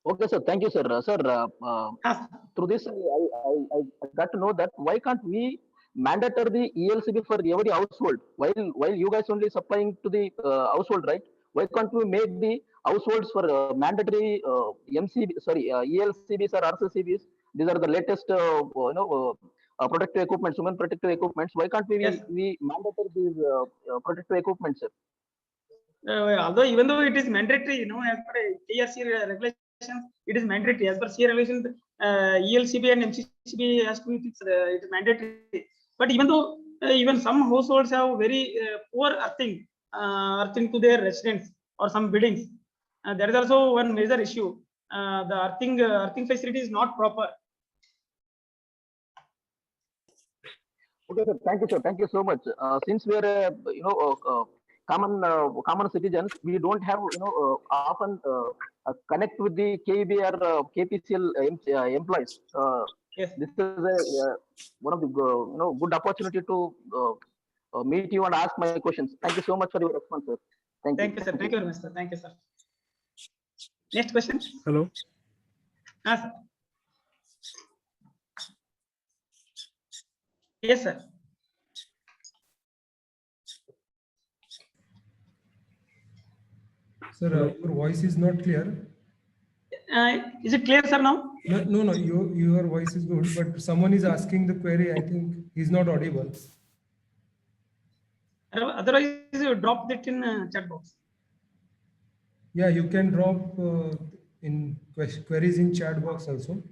Okay, sir. Thank you, sir. Sir, through this, I got to know that why can't we mandate the ELCB for every household while you guys only supplying to the household, right? Why can't we make the households for mandatory ELCBs or RCCBs? These are the latest, protective equipments, human protective equipments. Why can't we Yes. we mandate these protective equipments, sir? Although even though it is mandatory, as per TRC regulations, it is mandatory. As per C regulations, ELCB and MCCB has to be fixed. It is mandatory. But even though even some households have very poor earthing to their residents or some buildings, there is also one major issue. The earthing facility is not proper. Okay, sir. Thank you, sir. Thank you so much. Since we are, common citizens, we don't have, often connect with the KB or KPCL employees. Yes. This is one of the good opportunity to meet you and ask my questions. Thank you so much for your response, sir. Thank you. Thank you, sir. Thank you very much, sir. Thank you, sir. Next question. Hello. Sir. Yes, sir. Sir, your voice is not clear. Is it clear, sir, now? No, your voice is good, but someone is asking the query. I think he's not audible. Otherwise, you dropped it in chat box. Yeah, you can drop in queries in chat box also.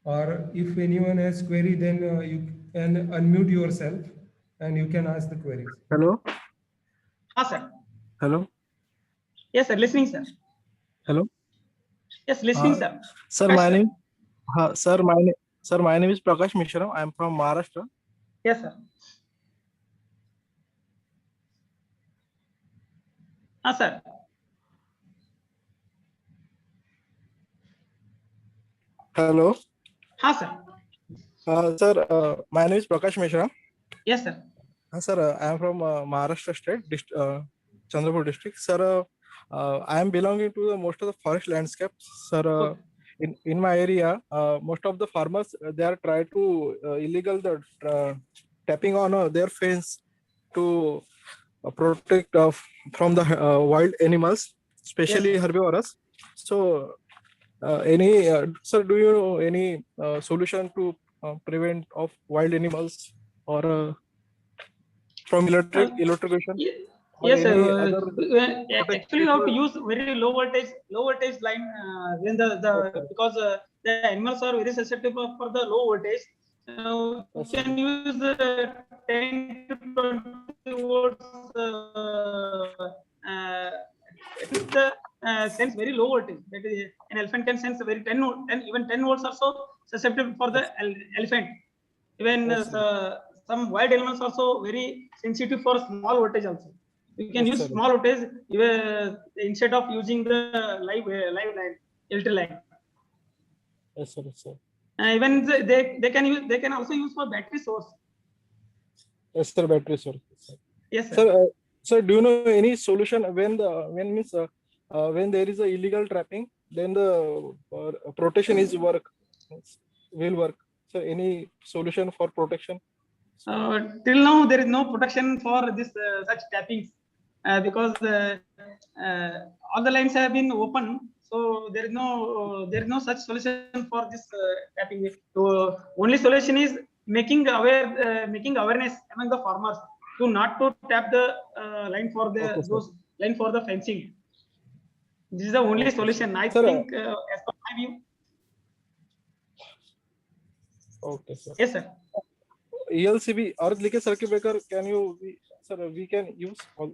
Or if anyone has query, then you can unmute yourself and you can ask the queries. Hello. Sir. Hello. Yes, sir. Listening, sir. Hello. Yes, listening, sir. Sir, Yes, my sir. name. Sir, my name is Prakash Mishra. I am from Maharashtra. Yes, sir. Sir. Hello. Sir. Sir, my name is Prakash Mishra. Yes, sir. Sir, I am from Maharashtra state, Chandrapur district. Sir, I am belonging to the most of the forest landscapes. Sir, in my area, most of the farmers they are trying to illegal the tapping on their fence to protect from the wild animals, especially herbivorous. So, sir, do you know any solution to prevent of wild animals or from electrocution? Yes, sir. Other Actually, you have to use very low voltage line when because the animals are very susceptible for the low voltage. We can use 10 to 20 volts to the sense very low voltage. That is, an elephant can sense very 10 volt, and even 10 volts also susceptible for the elephant. Even some wild animals also very sensitive for small voltage also. We can use small voltage instead of using the live line, electric line. Yes, sir. Yes, sir. Even they can also use for battery source. Yes, sir. Battery source. Yes, sir. Sir, sir, do you know any solution when when there is a illegal trapping, then the protection will work? So, any solution for protection? Till now, there is no protection for this such tappings because all the lines have been open. So there is no such solution for this tapping. So only solution is making awareness among the farmers to not to tap the line for those line for the fencing. This is the only solution. I think as per my view. Okay, sir. Yes, sir. ELCB or leakage circuit breaker, we can use all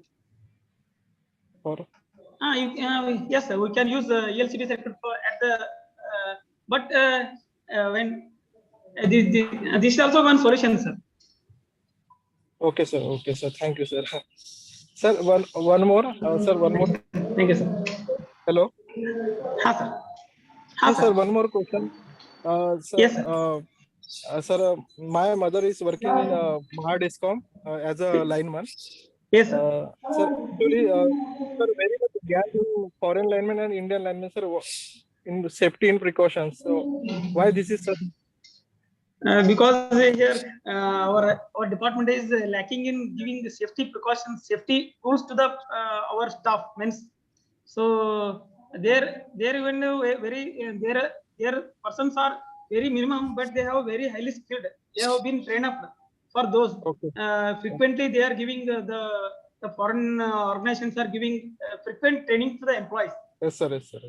for. Yes, sir. We can use ELCB circuit for at the but when this is also one solution, sir. Okay, sir. Okay, sir. Thank you, sir. Sir, one more. Sir, one more. Thank you, sir. Hello. Ha, sir. Yes, sir. One more question. Sir, yes, sir. Sir, my mother is working in Mahadiscom as a lineman. Yes, sir. Sir, actually, sir, very much gap in foreign linemen and Indian linemen, sir, in safety and precautions. So, why this is, sir? Because here our department is lacking in giving the safety precautions, safety tools to the our staff. Means, so there even very their persons are very minimum, but they have very highly skilled. They have been trained up for those. Okay. Frequently, they are giving the foreign organizations are giving frequent training to the employees. Yes, sir. Yes, sir.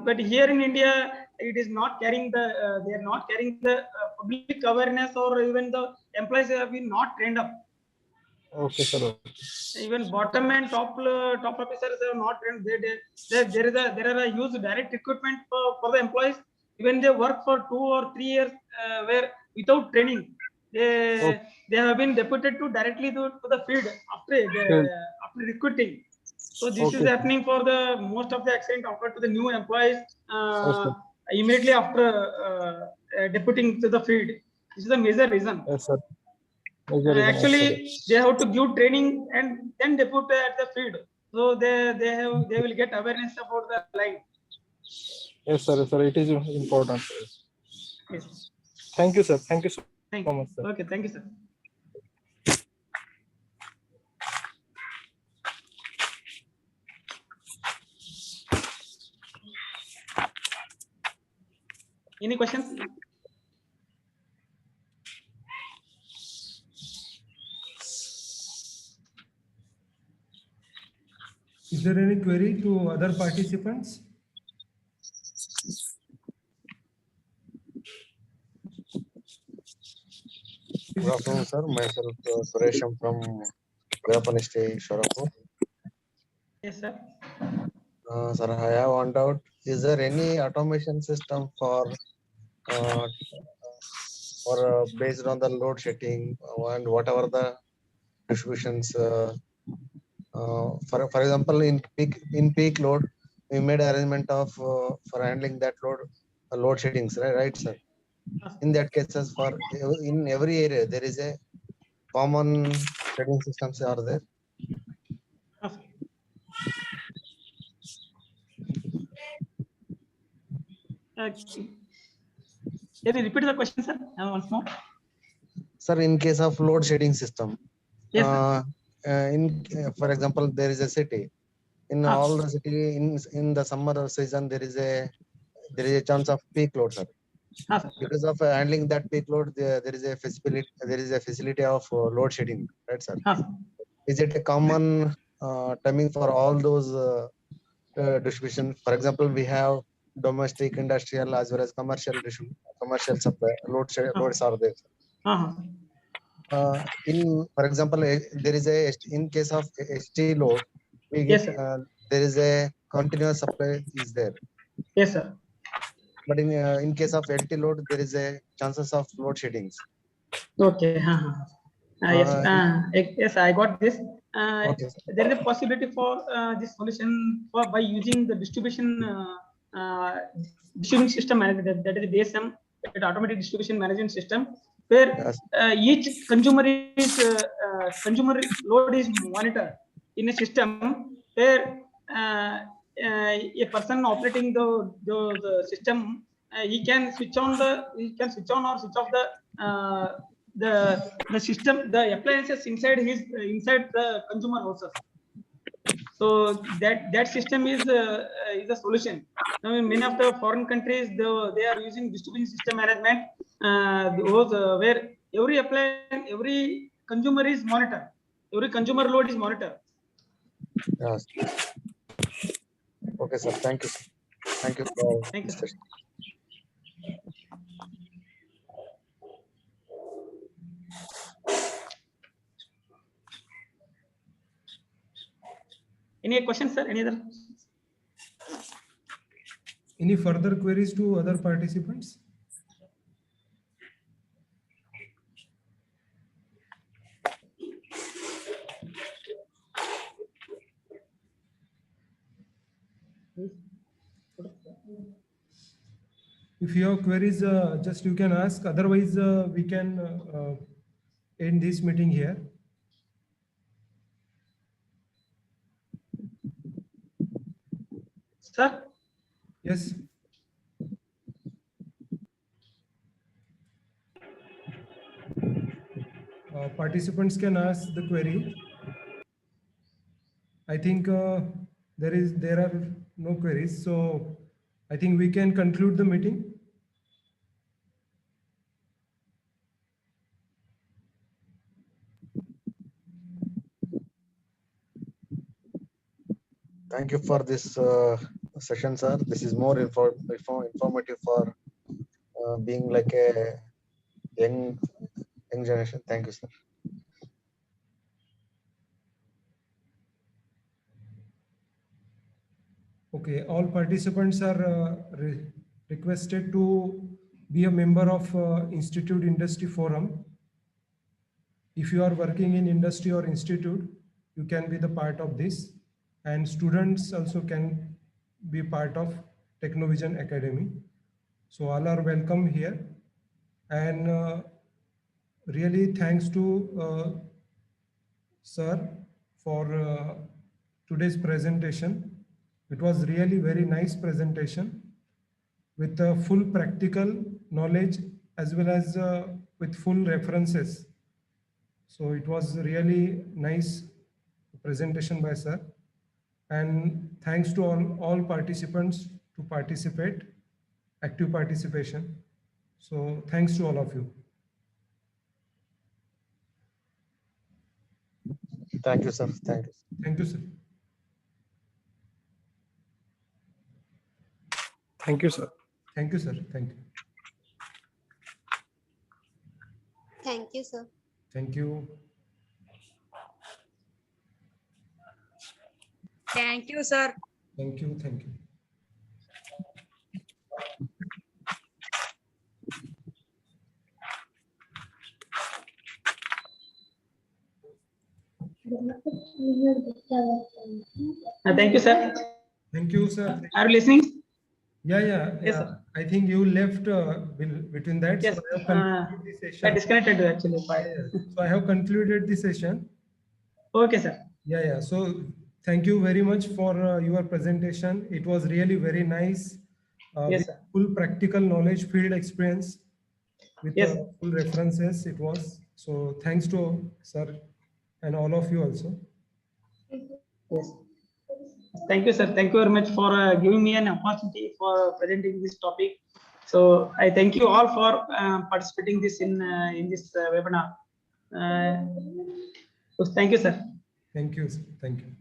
But here in India, it is not carrying they are not carrying the public awareness, or even the employees have been not trained up. Okay, sir. Even bottom and top officers are not trained. There are used direct recruitment for the employees. Even they work for 2 or 3 years where without training, they have been deputed to directly to the field after recruiting. So this is happening for the most of the accident occurred to the new employees immediately after deputing to the field. This is the major reason. Yes, sir. Actually, they have to give training and then depute at the field. So they will get awareness about the line. Yes, sir. Sir, it is important. Yes. Thank you, sir. Thank you so much, sir. Okay, thank you, sir. Any questions? Is there any query to other participants? Good afternoon, sir. Myself, Suresham from Veerapanishti, Sharapur. Yes, sir. Sir, I have one doubt. Is there any automation system for based on the load shedding and whatever the distributions? For example, in peak load, we made arrangement of for handling that load sheddings, right, sir? In that cases, for in every area there is a common shedding systems are there. Can you repeat the question, sir, once more? Sir, in case of load shedding system, yes, for example, there is a city. In all the city, in the summer season, there is a chance of peak load, sir. Because of handling that peak load, there is a facility of load shedding, right, sir? Is it a common timing for all those distribution? For example, we have domestic, industrial, as well as commercial supply loads are there. For example, there is in case of ST load, we get Yes, sir. there is a continuous supply is there. Yes, sir. But in case of LT load, there is a chances of load sheddings. Okay. Yes. Yes, I got this. Okay, sir. There is a possibility for this solution for by using the distribution system management, that is DSM, that automatic distribution management system, where Yes. each consumer load is monitored in a system where a person operating the system, he can switch on or switch off the system, the appliances inside the consumer houses. So that system is a solution. Now, in many of the foreign countries, they are using distribution system management, where every appliance, every consumer is monitored, every consumer load is monitored. Yes. Okay, sir. Thank you. Thank you for Thank you, sir. discussion. Any questions, sir? Any other? Any further queries to other participants? If you have queries, just you can ask. Otherwise, we can end this meeting here. Sir? Yes. Participants can ask the query. I think there are no queries, so I think we can conclude the meeting. Thank you for this session, sir. This is more informative for being like a young generation. Thank you, sir. Okay, all participants are requested to be a member of Institute Industry Forum. If you are working in industry or institute, you can be the part of this, and students also can be part of Technovision Academy. So all are welcome here, and really thanks to sir for today's presentation. It was really very nice presentation with full practical knowledge as well as with full references. So it was really nice presentation by sir. And thanks to all participants to participate, active participation. So thanks to all of you. Thank you, sir. Thank you. Thank you, sir. Thank you, sir. Thank you, sir. Thank you. Thank you, sir. Thank you. Thank you, sir. Thank you. Thank you. Thank you, sir. Thank you, sir. Are you listening? Yeah. Yes, sir. I think you left between that. Yes. So I have concluded the I session. disconnected actually. So I have concluded the session. Okay, sir. Yeah. So thank you very much for your presentation. It was really very nice. Yes, With sir. full practical knowledge, field experience, with Yes. full references. It was. So thanks to sir and all of you also. Yes. Thank you, sir. Thank you very much for giving me an opportunity for presenting this topic. So I thank you all for participating in this webinar. So thank you, sir. Thank you. Thank you.